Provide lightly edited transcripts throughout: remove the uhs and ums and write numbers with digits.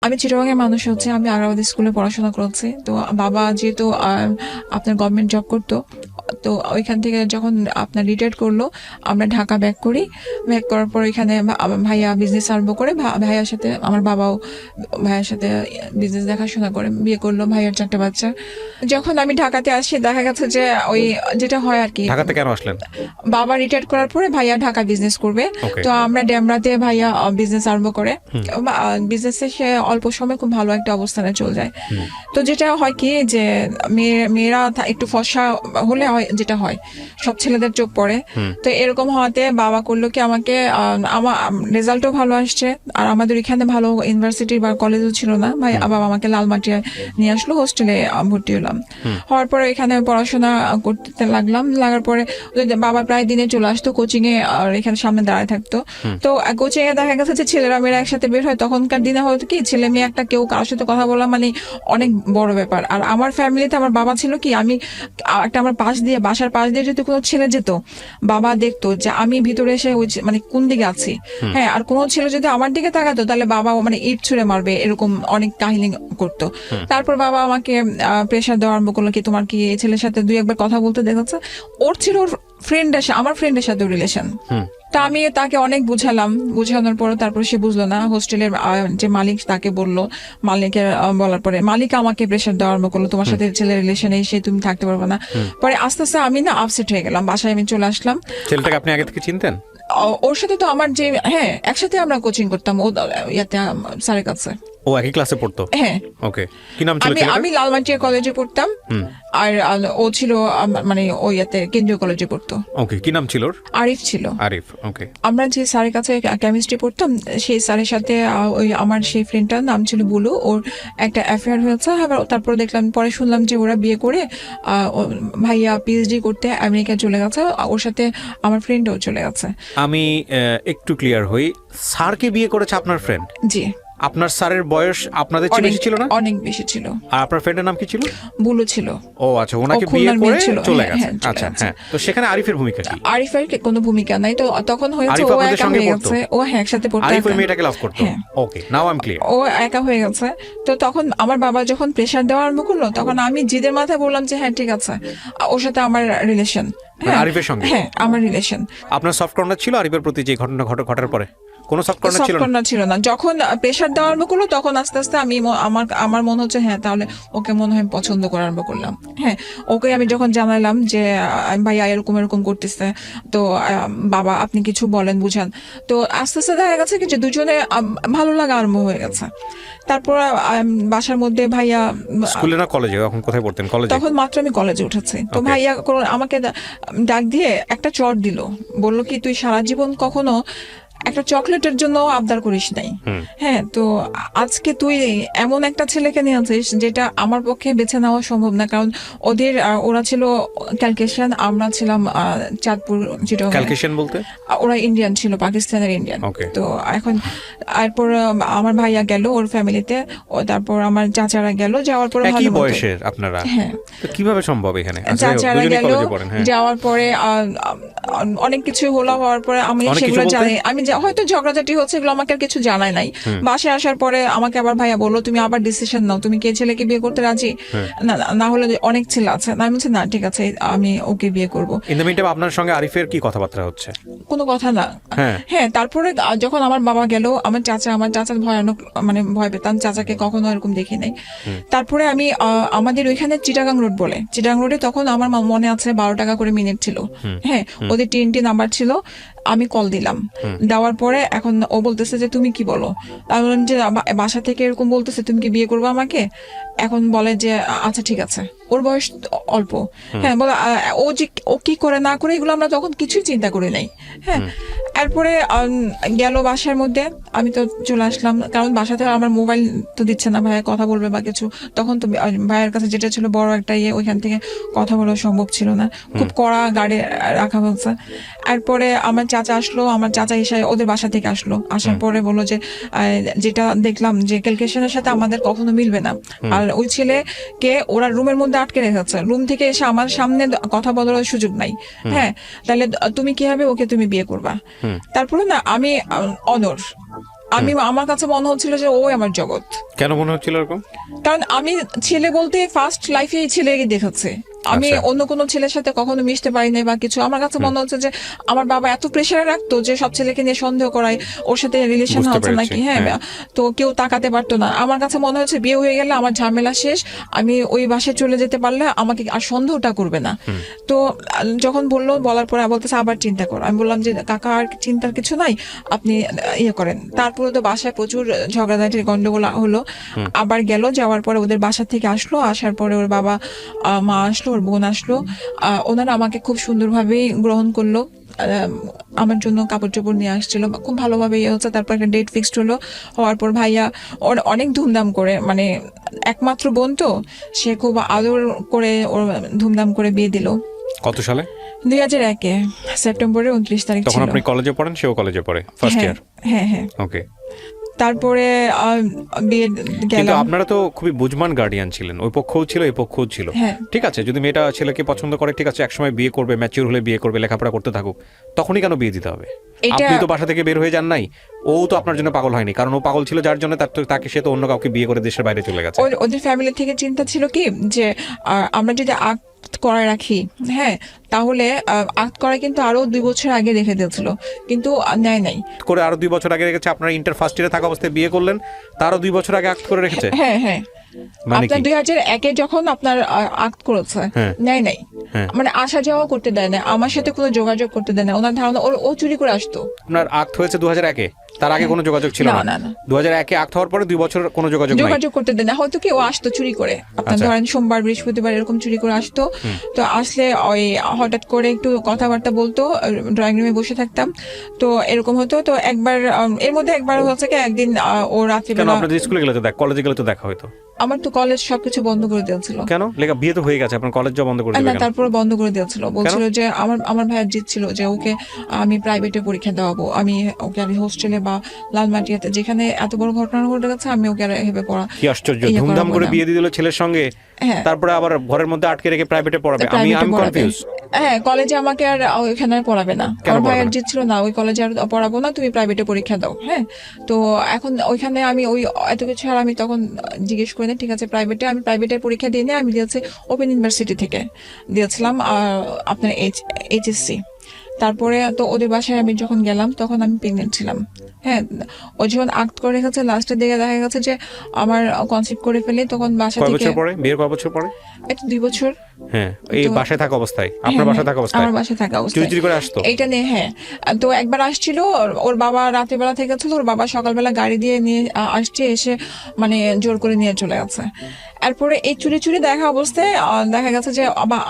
আমি চিটাগাংয়ের মানুষ হচ্ছে, আমি আগ্রাবাদ স্কুলে পড়াশোনা করেছি। তো বাবা যেহেতু আপনার গভর্নমেন্ট জব করতো, তো ওইখান থেকে যখন আপনার রিটায়ার করলো আমরা ঢাকা ব্যাক করি। ব্যাক করার পর এখানে ভাইয়া বিজনেস আরম্ভ করে, ভাইয়ার সাথে আমার বাবাও ভাইয়ার সাথে বিজনেস দেখাশোনা করে বিয়ে করলো। ভাইয়ার 4টা বাচ্চা। যখন আমি ঢাকাতে আসি দেখা গেছে যে ওই যেটা হয় আর কি, ঢাকাতে কেন আসলেন? বাবা রিটায়ার করার পরে ভাইয়া ঢাকা বিজনেস করবে, তো আমরা ডেমরাতে ভাইয়া বিজনেস আরম্ভ করে। বিজনেসে সে অল্প সময় খুব ভালো একটা অবস্থানে চলে যায়। তো যেটা হয় কি যে মেয়েরা একটু ফর্সা হলে হয়, যেটা হয় সব ছেলেদের চোখ পড়ে। তো এরকম হওয়াতে বাবা করলো কি আমাকে, আমার রেজাল্টও ভালো আসছে আর আমাদের এখানে ভালো ইউনিভার্সিটি বা কলেজও ছিল না, ভাই বাবা আমাকে লালমাটিয়ায় নিয়ে আসলো, হোস্টেলে ভর্তি হলাম। হওয়ার পরে এখানে পড়াশোনা করতে লাগার পরে বাবা প্রায় দিনে চলে আসতো কোচিং এ, আর এখানে সামনে দাঁড়ায় থাকতো। তো কোচিং এ দেখা গেছে যে ছেলেরা মেয়েরা একসাথে বের হয়, তখনকার দিনে হয়তো কি ছেলে মেয়ে একটা কেউ কারোর সাথে কথা বলা মানে অনেক বড় ব্যাপার। আর আমার ফ্যামিলিতে আমার বাবা ছিল কি, আমি একটা আমার বাসার পাশ দিয়ে যদি কোনো ছেলে যেত, বাবা দেখতো যে আমি ভিতরে এসে ওই মানে কোন দিকে আছি। হ্যাঁ, আর কোনো ছেলে যদি আমার দিকে তাকাতো তাহলে বাবা মানে ইট ছুঁড়ে মারবে, এরকম অনেক কাহিনী করতো। তারপর বাবা আমাকে প্রেশার দেওয়া আরম্ভ করলো কি তোমার কি এই ছেলের সাথে 2-1 বার কথা বলতে দেখেছে। ওর ছিল ওর আমার ফ্রেন্ডের সাথে রিলেশন। তা আমি তাকে অনেক বুঝালাম, বুঝানোর পর তারপর সে বুঝলো না। হোস্টেলের যে মালিক তাকে বললো, মালিকের বলার পরে মালিক আমাকে প্রেশার দেওয়া আরম্ভ করলো, তোমার সাথে ছেলের রিলেশনে এসে তুমি থাকতে পারবে না। পরে আস্তে আস্তে আমি না আপসেট হয়ে গেলাম, বাসায় আমি চলে আসলাম। ছেলেটাকে আপনি আগে থেকে চিনতেন? ওর সাথে তো আমার যে, হ্যাঁ একসাথে আমরা কোচিং করতাম, ও ইয়াতে স্যারের কাছে। ও একই ক্লাসে পড়তো? হ্যাঁ। ওকে, কি নাম ছিল? আমি লালমাটিয়া কলেজে পড়তাম আর ও ছিল মানে ওই ইয়াতে কেন্দ্রীয় কলেজে পড়তো। ওকে, কি নাম ছিল ওর? আরিফ ছিল। আরিফ, ওকে। আমরা যে স্যারের কাছে কেমিস্ট্রি পড়তাম, সেই স্যারের সাথে ওই আমার সেই ফ্রেন্ডটার নাম ছিল বুলু, ওর একটা অ্যাফেয়ার হয়েছে। তারপর দেখলাম, পরে শুনলাম যে ওরা বিয়ে করে ভাইয়া পিএইচডি করতে আমেরিকায় চলে গেছে, ওর সাথে আমার ফ্রেন্ডও চলে গেছে। আমি একটু ক্লিয়ার হই, স্যারকে বিয়ে করেছে আপনার ফ্রেন্ড? জি। আপনার স্যারের বয়স আপনাদের চেয়ে বেশি ছিল না? অনেক বেশি ছিল। আর আপনার ফ্রেন্ডের নাম কি ছিল? বুলু ছিল। ও আচ্ছা, ওনাকে বিয়ে করে চলে গেছে। আচ্ছা, হ্যাঁ। তো সেখানে আরিফের ভূমিকা কি? আরিফের কোনো ভূমিকা নাই। তো তখন হয়েছে ও একা হয়ে গেছে। ও হ্যাঁ একসাথে পড়তো। আরিফ ওই মেয়েটাকে লাভ করতো? ওকে, নাও আই এম ক্লিয়ার। ও একা হয়ে গেছে। তো তখন আমার বাবা যখন প্রেসার দেওয়া আরম্ভ করলো, তখন আমি জিদের মাথায় বললাম যে হ্যাঁ ঠিক আছে, ওর সাথে আমার রিলেশন। আরিফের সঙ্গে? হ্যাঁ, আমার রিলেশন। আপনার সফট কর্নার ছিল আরিফের প্রতি যে ঘটনা ঘটার পরে? কোনো সফট কর্নার ছিল না। যখন প্রেসার দেওয়া আরম্ভ করলো তখন আস্তে আস্তে আমি আমার মনে হচ্ছে হ্যাঁ তাহলে ওকে মনে হয় পছন্দ করা আরম্ভ করলাম। হ্যাঁ, ওকে আমি যখন জানালাম যে ভাইয়া এরকম করতেছে, তো বাবা আপনি কিছু বলেন, বুঝান। তো আস্তে আস্তে দেখা গেছে কি যে দুজনে ভালো লাগা আরম্ভ হয়ে গেছে। তারপর বাসার মধ্যে ভাইয়া স্কুলে না কলেজে, এখন কোথায় পড়তেন? কলেজে? তখন মাত্র আমি কলেজে উঠেছি। তো ভাইয়া আমাকে ডাক দিয়ে একটা চট দিল, বললো কি তুই সারা জীবন কখনো একটা চকলেটের জন্য আবদার করিস নাই। হ্যাঁ, তো আজকে তুই এমন একটা ছেলেকে নিয়ে আছিস যেটা আমার পক্ষে বেছে নেওয়া সম্ভব না, কারণ ওরা ছিল ক্যালকেশিয়ান, আমরা ছিলাম চাঁদপুর। ক্যালকেশিয়ান বলতে? ওরা ইন্ডিয়ান ছিল, পাকিস্তানের ইন্ডিয়ান। তো এখন এরপর আমার ভাইয়া গেল ওর ফ্যামিলিতে, তারপর আমার চাচারা গেল। যাওয়ার পরে ভালো বয়সের আপনারা? হ্যাঁ। তো কিভাবে সম্ভব এখানে? চাচারা গেল, যাওয়ার পরে অনেক কিছু হওয়ার পরে আমি সেগুলো জানি, আমি হয়তো ঝগড়াঝাটি হচ্ছে, এগুলো আমাকে আর কিছু জানায় নাই। বাসায় আসার পরে আমাকে আবার ভাইয়া বললো তুমি আবার ডিসিশন নাও, তুমি কে ছেলেকে বিয়ে করতে রাজি? না হলে অনেক ছেলে আছে। আমি বলছি না ঠিক আছে, আমি ওকে বিয়ে করবো। ইন দ্য মিনটাইম আপনার সঙ্গে আরিফের কি কথাবার্তা হচ্ছে? কোনো কথা না। হ্যাঁ, তারপরে যখন আমার বাবা গেল, আমার চাচা ভয়ানক, মানে ভয় পেতাম, চাচাকে কখনো এরকম দেখি নাই। তারপরে আমি আমাদের ওইখানে চিটাগাং রোড বলে, চিটাগাং রোডে তখন আমার মনে আছে 12 টাকা করে মিনিট ছিল। হ্যাঁ, ওদের TNT নাম্বার ছিল। আমি কল দিলাম, দেওয়ার পরে এখন ও বলতেছে যে তুমি কি বলো। আমি বললাম যে বাসা থেকে এরকম বলতেছে তুমি কি বিয়ে করবো আমাকে। এখন বলে যে আচ্ছা ঠিক আছে, ওর বয়স অল্প। হ্যাঁ, বলে ও কি করে না করে এগুলো আমরা তখন কিছুই চিন্তা করি নাই। হ্যাঁ, এরপরে গেল বাসার মধ্যে, আমি তো চলে আসলাম, কারণ বাসাতে আমার মোবাইল তো দিচ্ছে না, ভাইয়া কথা বলবে বা কিছু। তখন তো ভাইয়ের কাছে যেটা ছিল বড় একটা ওইখান থেকে কথা বলা সম্ভব ছিল না, খুব কড়া গাড়ি রাখা হয়েছে। এরপরে আমার চাচা আসলো, আমার চাচা এসে ওদের বাসা থেকে আসলো, আসার পরে বললো যে যেটা দেখলাম যে ক্যালকুলেশনের সাথে আমাদের কখনো মিলবে না, আর ওই ছেলেকে ওরা রুমের মধ্যে আটকে রেখেছে, রুম থেকে এসে আমার সামনে কথা বলার সুযোগ নাই। হ্যাঁ, তাহলে তুমি কিভাবে ওকে তুমি বিয়ে করবা? তারপরে না আমি অনর আমার কাছে মনে হচ্ছিল যে ওই আমার জগৎ। কেন মনে হচ্ছিল এরকম? কারণ আমি ছেলে বলতে ফার্স্ট লাইফে এই ছেলেকে দেখেছি, আমি অন্য কোনো ছেলের সাথে কখনো মিশতে পারি নাই বা কিছু। আমার কাছে মনে হচ্ছে যে আমার বাবা এত প্রেশারে রাখতো যে সব ছেলেকে নিয়ে সন্দেহ করায়, ওর সাথে রিলেশন হচ্ছে নাকি, হ্যাঁ, তো কেউ তাকাতে পারতো না। আমার কাছে মনে হচ্ছে বিয়ে হয়ে গেলে আমার ঝামেলা শেষ, আমি ওই বাসায় চলে যেতে পারলে আমাকে আর সন্দেহটা করবে না। তো যখন বলার পরে বলতেছে আবার চিন্তা কর। আমি বললাম যে কাকা আর চিন্তার কিছু নাই, আপনি ইয়ে করেন। তারপরে তো বাসায় প্রচুর ঝগড়াঝাটির গন্ডগোল হলো। আবার গেল, যাওয়ার পরে ওদের বাসা থেকে আসলো, আসার পরে ওর বাবা মা আসলো, ওর বোন আসলো। ওনারা আমাকে খুব সুন্দরভাবে গ্রহণ করলো, আমার জন্য কাপড় চোপড় নিয়ে আসছিল, খুব ভালোভাবে ইয়ে হচ্ছে। তারপর একটা ডেট ফিক্সড হলো, হওয়ার পর ভাইয়া ওর অনেক ধুমধাম করে, মানে একমাত্র বোন তো, সে খুব আদর করে ওর ধুমধাম করে বিয়ে দিল। কত সালে? 2001 সেপ্টেম্বরের 29 তারিখ ছিল। তখন আপনি কলেজে পড়েন, সেও কলেজে পড়ে, ফার্স্ট ইয়ার? হ্যাঁ হ্যাঁ। ওকে। তারপরে বিয়ে কিন্তু গেলাম। আপনারা তো খুবই বুঝমান গার্ডিয়ান ছিলেন, ওই পক্ষও ছিল এই পক্ষও ছিল। ঠিক আছে, যদি মেয়েটা ছেলেকে পছন্দ করে, ঠিক আছে, একসময় বিয়ে করবে, ম্যাচিউর হলে বিয়ে করবে, লেখাপড়া করতে থাকুক, তখনই কেন বিয়ে দিতে হবে? আপনি তো বাসা থেকে বের হয়ে যান নাই, ও তো আপনার জন্য পাগল হয়নি, কারণ ও পাগল ছিল যার জন্য তাকে সে তো অন্য কাউকে বিয়ে করে দেশের বাইরে চলে গেছে। ওদের ফ্যামিলি থেকে চিন্তা ছিল কি যে আমরা যদি করে রাখি, হ্যাঁ, তাহলে আক্ট করা কিন্তু আরো 2 বছর আগে রেখে দিয়েছিল, কিন্তু নেয় নাই করে। আরো 2 বছর আগে রেখেছে। আপনার ইন্টার ফার্স্ট ইয়ারে থাকা অবস্থায় বিয়ে করলেন, তারও 2 বছর আগে আক্ট করে রেখেছে। হ্যাঁ হ্যাঁ। আপনার 2001 যখন আপনার আক্ট করেছে, নেয় নাই, মানে আসা যাওয়া করতে দেয় না, আমার সাথে কোনো যোগাযোগ করতে দেয় না। ওনার ধারণা ও চুরি করে আসতো। আপনার আক্ট হয়েছে 2001, তার আগে কোনো যোগাযোগ ছিল না? 2001 আক্ট হওয়ার পরে 2 বছর কোনো যোগাযোগ করতে দেয় না। হয়তো কি ও আসতো চুরি করে, আপনার ধরেন সোমবার বৃহস্পতিবার এরকম চুরি করে আসতো। তো আসলে ওই হঠাৎ করে একটু কথাবার্তা বলতো, ড্রয়িং রুমে বসে থাকতাম, তো এরকম হতো। তো একবার এর মধ্যে একবার হচ্ছে কি একদিন ও রাত্রিবেলা, আপনাদের স্কুলে গেলে তো কলেজে গেলে তো দেখা হতো। আমার তো কলেজ সবকিছু বন্ধ করে দিয়েছিল। কেন? লেখা বিয়ে তো হয়ে গেছে, আপনার কলেজ বন্ধ করে দিলেন? তারপরে বন্ধ করে দিয়েছিল, বলছিল যে আমার ভাইয়ের জিত ছিল যে ওকে আমি প্রাইভেটে পরীক্ষা দেওয়াবো, ওকে আমি হোস্টেলে বা লালমাটিয়াতে যেখানে এত বড় ঘটনা ঘটে গেছে আমি ওকে এভাবে পড়া। কি আশ্চর্য, ধুমধাম করে বিয়ে দিয়ে দিল ছেলের সঙ্গে, তারপরে আবার ঘরের মধ্যে আটকে রেখে প্রাইভেটে পড়াবে। আমি কনফিউজ। হ্যাঁ, কলেজে আমাকে আর ওইখানে পড়াবে না, আমার ভাইয়ের জিত ছিল না, ওই কলেজে আর পড়াবো না, তুমি প্রাইভেটে পরীক্ষা দাও। হ্যাঁ, তো এখন ওইখানে আমি ওই এত কিছু আর আমি তখন জিজ্ঞেস করি না, ঠিক আছে প্রাইভেটে। আমি প্রাইভেটের পরীক্ষা দিয়ে নিয়ে আমি দিয়েছি ওপেন ইউনিভার্সিটি থেকে দিয়েছিলাম আপনার HSC। তারপরে তো ওদের বাসায় আমি যখন গেলাম তখন আমি প্রেগনেন্ট ছিলাম। হ্যাঁ, ও যখন আক্ট করে রেখেছে, লাস্টের দিকে দেখা গেছে যে আমার কনসিভ করে ফেলে, তখন বাসা থেকে। কয় বছর পরে? বিয়ের কয় বছর পরে? এটা 2 বছর। হ্যাঁ, এই বাসায় থাকা অবস্থায়, আপনার বাসায় থাকা অবস্থায়? আমার বাসায় থাকা অবস্থায় চুরি করে আসতো এইটা নিয়ে। হ্যাঁ, তো একবার আসছিল, ওর বাবা রাতের বেলা থেকে ছিল, ওর বাবা সকালবেলা গাড়ি দিয়ে নিয়ে আসছে, এসে মানে জোর করে নিয়ে চলে গেছে। এরপরে এই চুরি চুরি দেখা অবস্থায় দেখা গেছে যে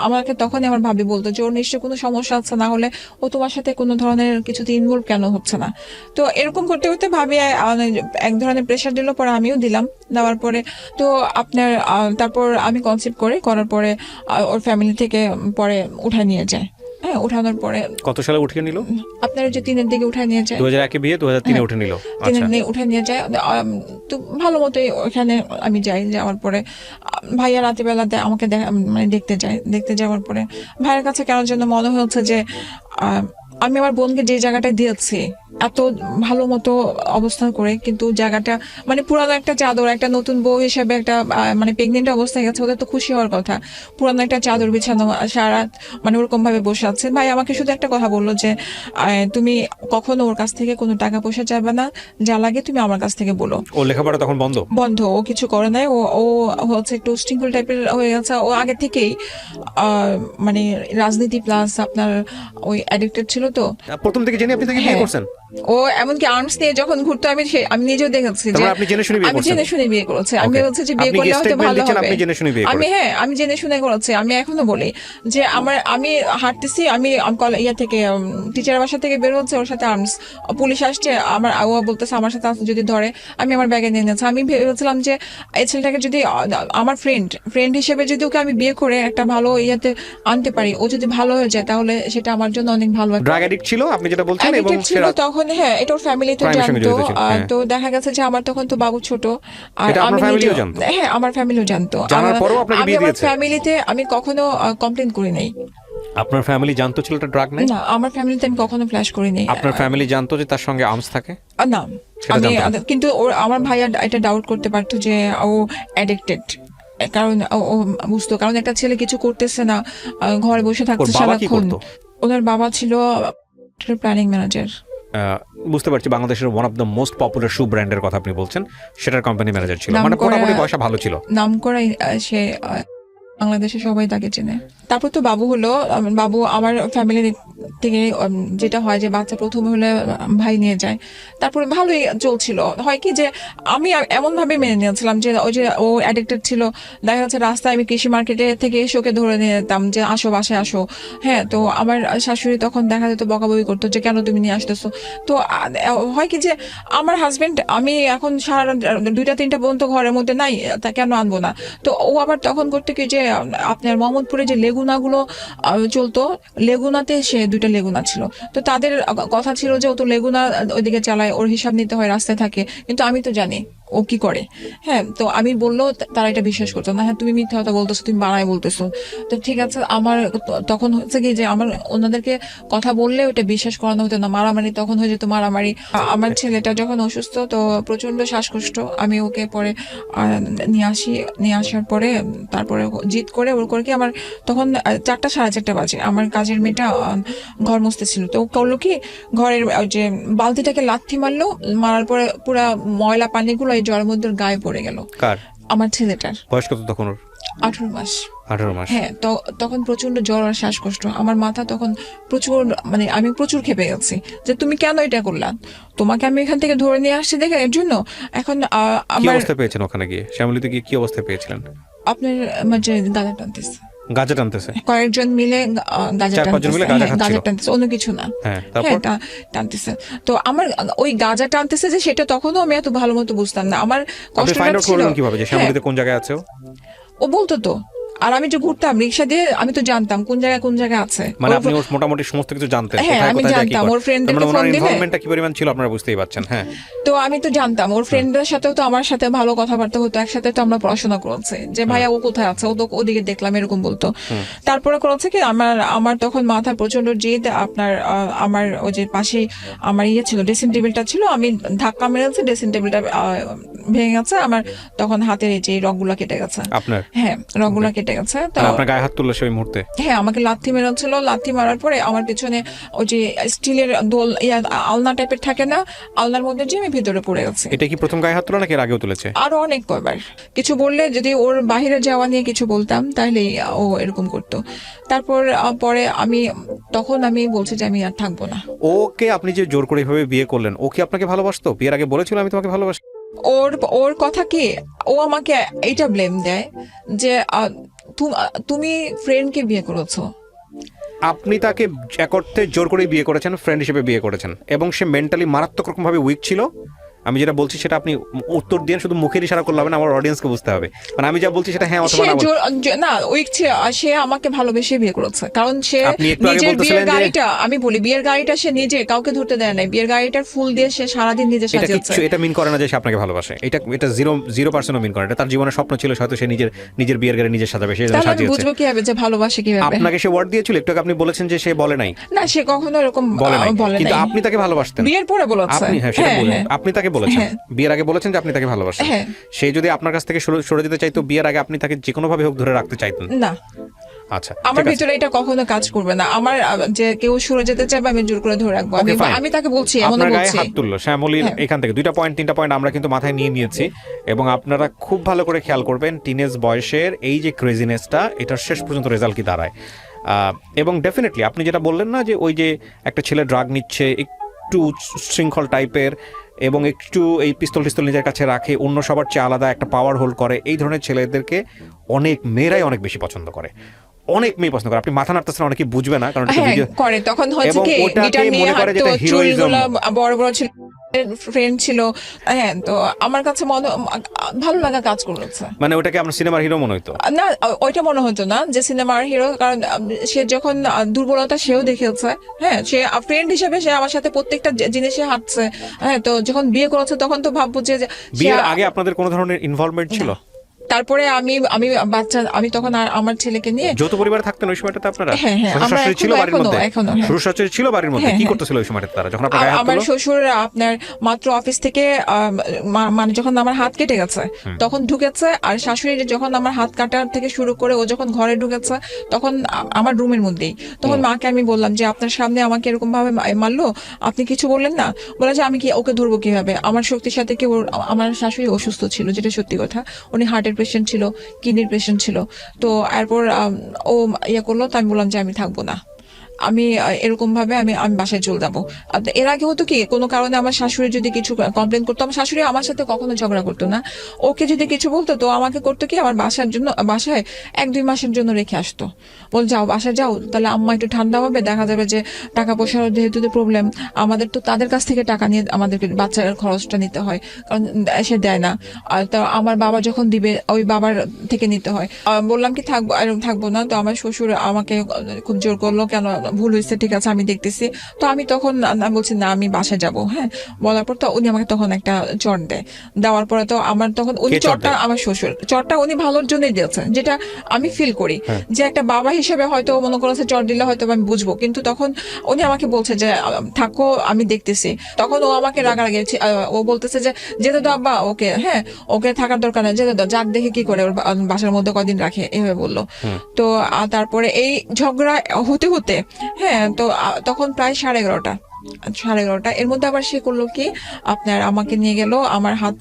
আমাকে তখনই আমার ভাবি বলতো যে ওর নিশ্চয়ই কোনো সমস্যা আছে, না হলে ও তোমার সাথে কোনো ধরনের কিছুতে ইনভলভ কেন হচ্ছে না। তো এরকম করতে করতে ভাবি এক ধরনের প্রেশার দিল, পরে আমিও দিলাম, দেওয়ার পরে তো আপনার তারপর আমি কনসিভ করার পরে ওর ফ্যামিলি থেকে পরে উঠায় নিয়ে যায়। হ্যাঁ, উঠানোর পরে কত সালে উঠিয়ে নিল? আপনার যে 3-এর দিকে উঠায় নিয়ে যায়। 2001 বিয়ে, 2003 উঠে নিল। 3 উঠায় নিয়ে যায়। তো ভালো মতোই ওখানে আমি যাই, যাওয়ার পরে ভাইয়া রাতেবেলা আমাকে মানে দেখতে যাওয়ার পরে ভাইয়ের কাছে কেন যেন মনে হচ্ছে যে আমি আমার বোনকে যে জায়গাটায় দিয়েছি এত ভালো মতো অবস্থান করে, কিন্তু জায়গাটা মানে পুরানো একটা চাদর, একটা নতুন বউ হিসেবে একটা মানে প্রেগনেন্ট অবস্থায় গেছে, ওদের তো খুশি হওয়ার কথা। পুরানো একটা চাদর বিছানো, সারা মানে ওরকম ভাবে বসে আছে। ভাই আমাকে শুধু একটা কথা বললো যে তুমি কখনো ওর কাছ থেকে কোনো টাকা পয়সা চাইবে না, যা লাগে তুমি আমার কাছ থেকে বলো। ও লেখাপড়া তখন বন্ধ, ও কিছু করে নাই। ও হচ্ছে একটু শৃঙ্খল টাইপের হয়ে গেছে। ও আগে থেকেই মানে রাজনীতি প্লাস আপনার ওই অ্যাডিক্টেড ছিল। তো প্রথম থেকে জেনে আপনি তাকে বিয়ে করছেন? ও এমনকি আর্মস নিয়ে যখন ঘুরতো আমি নিজেও দেখেছি যে আপনি জেনে শুনে বিয়ে করছেন। আমি জেনে শুনে বিয়ে করেছি। আমি বলছি যে বিয়ে করলে হয়তো ভালো হবে। আপনি জেনে শুনে বিয়ে করেছেন? আমি জেনে শুনে করেছি। আমি এখনো বলি যে আমি হাঁটতেছি, আমি থেকে টিচারের বাসা থেকে বের হচ্ছে, ওর সাথে আর্মস পুলিশ আসছে, ও বলতেছে আমার সাথে যদি ধরে। আমি আমার ব্যাগে নিয়ে নিয়েছি। আমি ভেবেছিলাম যে এই ছেলেটাকে যদি আমার ফ্রেন্ড হিসেবে যদি ওকে আমি বিয়ে করে একটা ভালো আনতে পারি, ও যদি ভালো হয়ে যায় তাহলে সেটা আমার জন্য অনেক ভালো। ড্রাগ অ্যাডিক্ট ছিল আপনি যেটা বলছেন, এবং তখন হ্যাঁ এটা ওর ফ্যামিলি তো জানতো। তো দেখা গেছে যে আমার তখন তো বাবু ছোট, আর আমি হ্যাঁ আমার ফ্যামিলিও জানতো। জানার পরেও আপনাকে বিয়ে দিয়েছে? আমার ফ্যামিলিতে আমি কখনো কমপ্লেইন করি নাই। আপনার ফ্যামিলি জানতো ছেলেটা ড্রাগ নেয়? না, আমার ফ্যামিলিতে আমি কখনো ফ্ল্যাশ করিনি। আপনার ফ্যামিলি জানতো যে তার সঙ্গে আর্মস থাকে? না, আমি কিন্তু আমার ভাইয়া এটা ডাউট করতে পারতো যে ও অ্যাডিক্টেড, কারণ ও বুঝতো, কারণ একটা ছেলে কিছু করতেছে না, ঘরে বসে থাকছে সারাক্ষণ। ওনার বাবা ছিল প্ল্যানিং ম্যানেজার। বুঝতে পারছি, বাংলাদেশের one of the most popular shoe ব্র্যান্ডের কথা আপনি বলছেন, সেটার কোম্পানি ম্যানেজার ছিল, মানে মোটামুটি পয়সা ভালো ছিল, নাম করা। সে বাংলাদেশে সবাই তাকে চেনে। তারপর তো বাবু হলো, বাবু আমার ফ্যামিলি থেকে যেটা হয় যে বাচ্চা প্রথম হলে ভাই নিয়ে যায়, তারপরে ভালোই চলছিল। হয় কি যে আমি এমন ভাবে মেনে নিয়েছিলাম যে ওই যে ও অ্যাডিক্টেড ছিল, দেখা যাচ্ছে রাস্তায় আমি কৃষি মার্কেটে থেকে এসে ওকে ধরে নিয়ে যেতাম যে আসো বাসায় আসো। হ্যাঁ, তো আমার শাশুড়ি তখন দেখা যেত বকাবকি করতো যে কেন তুমি নিয়ে আসতেছো। তো হয় কি যে আমার হাজবেন্ড, আমি এখন সারা 2টা-3টা পর্যন্ত ঘরের মধ্যে নাই, তা কেন আনবো না। তো ও আবার তখন করতে কি যে আপনার মোহাম্মদপুরে যে লেগুনাগুলো চলতো, লেগুনাতে সে 2টা লেগুনা ছিল, তো তাদের কথা ছিল যে ও তো লেগুনা ওইদিকে চালায়, ওর হিসাব নিতে হয়, রাস্তায় থাকে। কিন্তু আমি তো জানি ও কি করে। হ্যাঁ, তো আমি বললেও তারা এটা বিশ্বাস করতো না। হ্যাঁ, তুমি মিথ্যা কথা বলতেছো, তুমি বানায় বলতেছো। তো ঠিক আছে, আমার তখন হচ্ছে কি যে আমার ওনাদেরকে কথা বললে ওটা বিশ্বাস করানো হতো না, মারামারি তখন হয়ে যেত মারামারি। আমার ছেলেটা যখন অসুস্থ, তো প্রচন্ড শ্বাসকষ্ট, আমি ওকে পরে নিয়ে আসার পরে তারপরে জিদ করে ওর করে কি আমার তখন 4টা 4:30 বাজে, আমার কাজের মেয়েটা ঘর মুছতেছিল। তো ও করলো কি, ঘরের যে বালতিটাকে লাথি মারলো, মারার পরে পুরা ময়লা পানিগুলো এই জ্বরের মধ্যে গায়ে পড়ে গেল। কার? আমার ছেলেটার। বয়স কত তখন ওর? 18 মাস। 18 মাস। হ্যাঁ, তো তখন প্রচন্ড জ্বর আর শ্বাসকষ্ট, আমার মাথা তখন প্রচুর, মানে আমি প্রচুর ক্ষেপে গেছি যে তুমি কেন এটা করলা, তোমাকে আমি এখান থেকে ধরে নিয়ে আসছি দেখে এর জন্য। এখন কি অবস্থা পেয়েছেন ওখানে গিয়ে? শ্যামলীতে গিয়ে কি অবস্থা পেয়েছিলেন? আপনার মানে গাঁজা টানতেছে, গাঁজা টানতেছে, কয়েকজন মিলে গাঁজা টানতেছে, অন্য কিছু না। হ্যাঁ, টানতেছে। তো আমার ওই গাঁজা টানতেছে যে সেটা তখনও আমি এত ভালো মতো বুঝতাম না। আমার কষ্টটা ছিল কিভাবে যে শ্যামলীতে কোন জায়গায় আছে ও বলতো তো, আর আমি যে ঘুরতাম রিক্সা দিয়ে, আমি তো জানতাম কোন জায়গায় আছে। মানে আপনি ওর মোটামুটি সমস্ত কিছু জানতেন? হ্যাঁ, আমি জানতাম ওর ফ্রেন্ডদেরকে ফোন দিলে ইনভলভমেন্টটা কি পরিমাণ ছিল আপনারা বুঝতেই পারছেন। হ্যাঁ, তো আমি তো জানতাম ওর ফ্রেন্ডদের সাথেও তো আমার সাথে ভালো কথাবার্তা হতো, একসাথে তো আমরা পড়াশোনা করেছি, যে ভাইয়া ও কোথায় আছে, ও তো ওদিকে দেখলাম, এরকম বলতো। তারপরে করেছে কি, আমার তখন মাথা প্রচন্ড জেদ। আপনার আমার ওই যে পাশে আমার ছিল, ড্রেসিং টেবিলটা ছিল, আমি ধাক্কা মেরেছি, ড্রেসিং টেবিলটা ভেঙে গেছে, আমার তখন হাতের এই যে রগগুলো কেটে গেছে। আপনার? হ্যাঁ, রগগুলো কেটে গেছে। তো আপনার গায়ে হাত তুললো সেই মুহূর্তে? হ্যাঁ, আমাকে লাথি মেরেছিল। লাথি মারার পরে আমার পিছনে ওই যে স্টিলের দোল আলনা টাইপের থাকে না, আলনার মধ্যে যে আমি ভিতরে পড়ে গেছি। এটা কি প্রথম গায়ে হাত তোলা নাকি এর আগেও তুলেছে? আরো অনেক কয়বার। কিছু বললে, যদি ওর বাহিরে যাওয়া নিয়ে কিছু বলতাম, তাহলে ও এরকম করতো। তারপর পরে তখন আমি বলছি যে আমি আর থাকবো না। ওকে আপনি যে জোর করে এভাবে বিয়ে করলেন, ও কি আপনাকে ভালোবাসতো? বিয়ের আগে বলেছিল আমি তোমাকে ভালোবাসি? ওর কথা কি, ও আমাকে এইটা ব্লেম দেয় যে তুমি ফ্রেন্ডকে বিয়ে করেছো। আপনি তাকে এক অর্থে জোর করে বিয়ে করেছেন, ফ্রেন্ড হিসেবে বিয়ে করেছেন, এবং সে মেন্টালি মারাত্মক রকম ভাবে উইক ছিল। আমি যেটা বলছি সেটা আপনি উত্তর দিয়ে শুধু মুখের ইশারা করলে হবে না, আমার অডিয়েন্সকে বুঝতে হবে। মানে আমি যা বলছি সেটা হ্যাঁ অথবা না। উইক ছিল, সে আমাকে ভালোবেসে বিয়ে করেছে, কারণ সে নিজের বিয়ের গাড়িটা, আমি বলি বিয়ের গাড়িটা সে নিজে কাউকে ধরতে দেয় নাই, বিয়ের গাড়িটার ফুল দিয়ে সে সারাদিন নিজে সাজিয়েছে। এটা মিন করে না যে সে আপনাকে ভালোবাসে, এটা 0% মিন করে। এটা তার জীবনের স্বপ্ন ছিল, হয়তো সে নিজের বিয়ের গাড়ি নিজে সাজাবে, সে সাজিয়েছে। বুঝবো কিভাবে যে ভালোবাসে কিভাবে? আপনাকে সে ওয়ার্ড দিয়েছিল, একটু আপনি বলেছেন যে সে বলে নাই। না, সে কখনো এরকম বলে নাই, কিন্তু আপনি তাকে ভালোবাসতেন। বিয়ের পরে বলেছে। আপনি তাকে বলেছেন, বিয়ের আগে বলেছেন যে আপনি তাকে ভালোবাসেন। সে যদি আপনার কাছ থেকে সরে যেতে চাইতো, বিয়ের আগে আপনি তাকে যে কোনো ভাবে হোক ধরে রাখতে চাইতেন না? আচ্ছা, আমার ভিতরে এটা কখনো কাজ করবে না। আমার যে কেউ সরে যেতে চাইবে, আমি জোর করে ধরে রাখবো। আমি তাকে বলছি, এমন বলছি। গায়ে হাত তুললো শ্যামলীর এখান থেকে 3টা পয়েন্ট আমরা কিন্তু মাথায় নিয়ে নিয়েছি, এবং আপনারা খুব ভালো করে খেয়াল করবেন টিনেজ বয়সের এই যে ক্রেজিনেসটা, এটার শেষ পর্যন্ত রেজাল্ট কি দাঁড়ায়। এবং ডেফিনেটলি আপনি যেটা বললেন না, যে ওই যে একটা ছেলে ড্রাগ নিচ্ছে, একটু শৃঙ্খল টাইপের, এবং একটু এই পিস্তল নিজের কাছে রাখে, অন্য সবার চেয়ে আলাদা একটা পাওয়ার হোল্ড করে, এই ধরনের ছেলেদেরকে অনেক মেয়েরাই অনেক বেশি পছন্দ করে, অনেক মেয়ে পছন্দ করে। আপনি মাথা নাড়তেছেন, অনেকে বুঝবে না, কারণ করে তখন হচ্ছে কি গিটার নিয়ে হাঁটতো, চুলগুলো বড় বড় ছিল, ফ্রেন্ড ছিল। হ্যাঁ, তো আমার কাছে ভালো লাগা কাজ করেছে। মানে ওটাকে আমার সিনেমার হিরো মনে হতো না, ওইটা মনে হতো না যে সিনেমার হিরো, কারণ সে যখন দুর্বলতা সেও দেখেছে। হ্যাঁ, সে ফ্রেন্ড হিসেবে সে আমার সাথে প্রত্যেকটা জিনিসে হাঁটছে। হ্যাঁ, তো যখন বিয়ে করেছে তখন তো ভাববো যে বিয়ের আগে আপনাদের কোনো ধরনের ইনভলভমেন্ট ছিল? তারপরে আমি বাচ্চা, আমি তখন আর আমার ছেলেকে নিয়ে যৌথ পরিবারে থাকতেন ওই সময়টাতে আপনারা? হ্যাঁ, আমরা ছিল বাড়ির মধ্যে? এখনো শ্বশুর শাশুড়ি ছিল বাড়ির মধ্যে, কি করতেছিল ওই সময়টাতে তারা যখন আপনার গায়ে হাত আমার তুললো? শ্বশুর আপনার মাত্র অফিস থেকে মানে যখন আমার হাত কেটে গেছে তখন ঢুকেছে, আর শাশুড়ি যখন আমার হাত কাটার থেকে শুরু করে ও যখন ঘরে ঢুকেছে তখন আমার রুমের মধ্যেই, তখন মাকে আমি বললাম যে আপনার সামনে আমাকে এরকম ভাবে মারলো, আপনি কিছু বললেন না? বলে যে আমি কি ওকে ধরবো কিভাবে, আমার শক্তির সাথে কি আমার শাশুড়ি অসুস্থ ছিল, যেটা সত্যি কথা, উনি হার্টের পেশেন্ট ছিল, কিডনির পেশেন্ট ছিল। তো এরপর ও ইয়ে করলো, তো আমি বললাম যে আমি থাকবো না, আমি এরকম ভাবে আমি আমি বাসায় চলে যাবো। এর আগে হতো কি, কোনো কারণে আমার শাশুড়ি যদি কিছু কমপ্লেন করতো, আমার শাশুড়ি আমার সাথে কখনো ঝগড়া করতো না, ওকে যদি কিছু বলতো তো আমাকে করতো কি, আমার বাসায় 1-2 মাসের জন্য রেখে আসতো, বল যাও বাসায় যাও, তাহলে আম্মা একটু ঠান্ডা হবে, দেখা যাবে যে টাকা পয়সার যেহেতু প্রবলেম, আমাদের তো তাদের কাছ থেকে টাকা নিয়ে আমাদেরকে বাচ্চার খরচটা নিতে হয়, কারণ সে দেয় না, আর তো আমার বাবা যখন দিবে ওই বাবার থেকে নিতে হয়। বললাম কি থাকবো না, তো আমার শ্বশুর আমাকে খুব জোর করলো, কেন ভুল হয়েছে, ঠিক আছে আমি দেখতেছি। তো আমি তখন বলছি না আমি বাসায় যাব। হ্যাঁ, বলার পর তো উনি আমাকে তখন একটা চট দেয়, দেওয়ার পরে তো আমার তখন উনি চটটা, আমার শ্বশুর চটটা উনি ভালোর জন্যই দিয়েছে, যেটা আমি ফিল করি যে একটা বাবা হিসেবে হয়তো মনে করেছে চট দিলে হয়তো আমি বুঝবো, কিন্তু তখন উনি আমাকে বলছে যে থাকো আমি দেখতেছি। তখন ও আমাকে রাগারাগি, ও বলতেছে যে যেতে দাও আব্বা ওকে, হ্যাঁ ওকে থাকার দরকার নেই, যেতে দাও, যাক দেখে কি করে ওর বাসার মধ্যে কদিন রাখে, এভাবে বললো। তো তারপরে এই ঝগড়া হতে হতে, হ্যাঁ, তো তখন প্রায় 11:30 এর মধ্যে আবার সে করলো কি, আপনার আমাকে নিয়ে গেল আমার হাত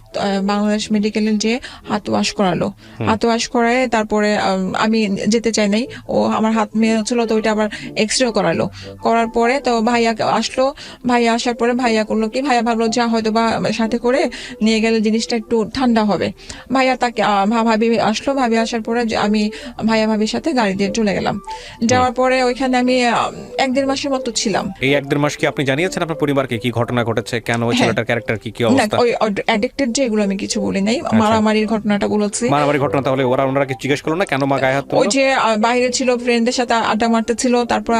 বাংলাদেশ মেডিকেলে যে হাত ওয়াশ করালো, হাত ওয়াশ করায় তারপরে আমি যেতে চাই নাই, ও আমার হাত মেয়ে ছিল, তো ওইটা আবার এক্সরে করালো, করার পরে তো ভাইয়া আসলো, ভাইয়া আসার পরে ভাইয়া করলো কি, ভাইয়া ভাবলো যা হয়তো বা সাথে করে নিয়ে গেলে জিনিসটা একটু ঠান্ডা হবে, ভাইয়া তাকে ভাবি আসলো, ভাবি আসার পরে আমি ভাইয়া ভাবির সাথে গাড়ি দিয়ে চলে গেলাম। যাওয়ার পরে ওইখানে আমি 1-1.5 মাসের মতো ছিলাম। এই 1-1.5 মাস কি আপনি জানিয়েছেন আপনার পরিবারকে কি ঘটনা ঘটেছে, কেন ওই ছেলেটার ক্যারেক্টার কি অবস্থা? ওই অ্যাডিক্টেড যে, এগুলো আমি কিছু বলি নাই, মারামারির ঘটনাটা বলেছি। মারামারির ঘটনা, তাহলে ওনারা কি জিজ্ঞেস করলো না কেন মা গায়ে হাত তুললো? ওই যে বাইরে ছিল, ফ্রেন্ডদের সাথে আড্ডা মারতে ছিল, তারপর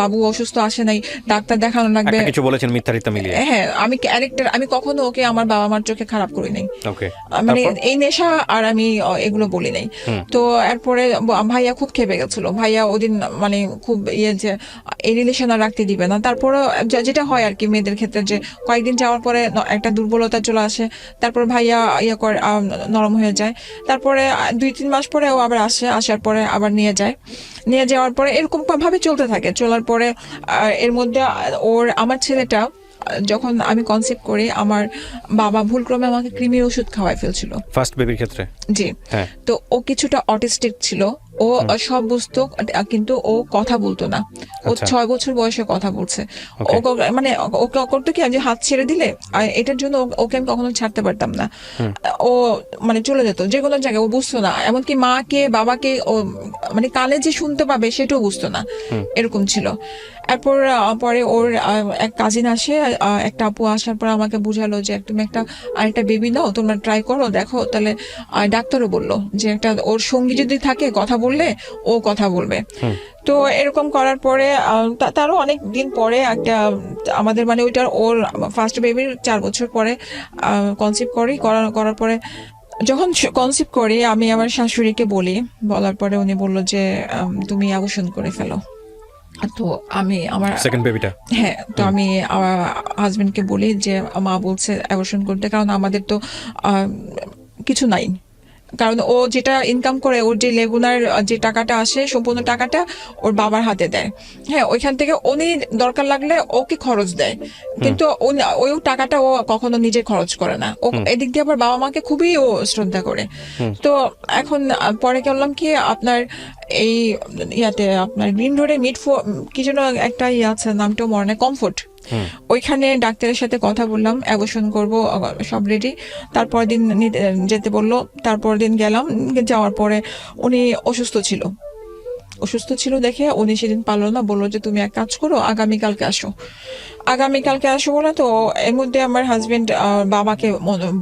বাবু অসুস্থ, আসে নাই, ডাক্তার দেখানো লাগবে, কিছু বলেছেন মিথ্যারিতা মিলিয়ে? হ্যাঁ, আমি ক্যারেক্টার, আমি কখনো ওকে আমার বাবা মার চোখে খারাপ করি নাই, ওকে, মানে এই নেশা আর আমি এগুলো বলি নাই। তো এরপরে ভাইয়া খুব খেপে গেছিল, ভাইয়া ওদিন মানে খুব যে এই রিলেশন আর রাখতে দিবে না। তারপরে যেটা হয় আর কি মেয়েদের ক্ষেত্রে, যে কয়েকদিন যাওয়ার পরে একটা দুর্বলতা চলে আসে, তারপর ভাইয়া করে নরম হয়ে যায়, তারপরে 2-3 মাস পরে ও আবার আসার পরে আবার নিয়ে যাওয়ার পরে এরকম ভাবে চলতে থাকে। চলার পরে এর মধ্যে আমার ছেলেটা যখন আমি কনসেপ্ট করি, আমার বাবা ভুলক্রমে আমাকে কৃমির ওষুধ খাওয়াই ফেলছিল ফার্স্ট বেবির ক্ষেত্রে। জি, তো ও কিছুটা অটিস্টিক ছিল, ও সব বুঝতো কিন্তু ও কথা বলতো না। ও 6 বছর বয়সে কথা বলছে। ও মানে ওকে করতো কি, আমি হাত ছেড়ে দিলে, এটার জন্য ওকে আমি কখনো ছাড়তে পারতাম না, ও মানে চলে যেত যে কোনো জায়গায়, ও বুঝতো না, এমনকি মাকে বাবাকে ও মানে কানে যে শুনতে পাবে সেটাও বুঝতো না, এরকম ছিল। এরপর পরে ওর এক কাজিন আসে, একটা আপু আসার পর আমাকে বুঝালো যে তুমি আরেকটা বেবি নাও, তোমরা ট্রাই করো, দেখো, তাহলে ডাক্তারও বললো যে ওর সঙ্গী যদি থাকে কথা বললে ও কথা বলবে। তো এরকম করার পরে তারও অনেক দিন পরে একটা আমাদের মানে ওর ফার্স্ট বেবির 4 বছর পরে কনসিভ করার পরে, যখন কনসিভ করি আমি আমার শাশুড়িকে বলার পরে উনি বললো যে তুমি অ্যাবর্শন করে ফেলো। তো আমি আমার সেকেন্ড বেবিটা, হ্যাঁ, তো আমি আমার হাজবেন্ডকে বলি যে মা বলছে অ্যাবর্শন করতে, কারণ আমাদের তো কিছু নাই, কারণ ও যেটা ইনকাম করে, ওর যে রেগুলার যে টাকাটা আসে সম্পূর্ণ টাকাটা ওর বাবার হাতে দেয়। হ্যাঁ, ওইখান থেকে উনি দরকার লাগলে ওকে খরচ দেয়, কিন্তু ওই টাকাটা ও কখনো নিজে খরচ করে না। ও এদিক দিয়ে আবার বাবা মাকে খুবই ও শ্রদ্ধা করে। তো এখন পরে করলাম কি, আপনার এই ইয়াতে আপনার গ্রিন রোডে কি যেন একটা আছে, নামটাও মনে নেই, কমফোর্ট, ওইখানে ডাক্তারের সাথে কথা বললাম, অ্যাবর্শন করব, সব রেডি। তারপর দিন যেতে বললো, তারপর দিন গেলাম, যাওয়ার পরে উনি অসুস্থ ছিল দেখে উনি সেদিন পারলো না, বললো যে তুমি এক কাজ করো, আগামীকালকে আসো বলে। তো এর মধ্যে আমার হাজবেন্ড বাবাকে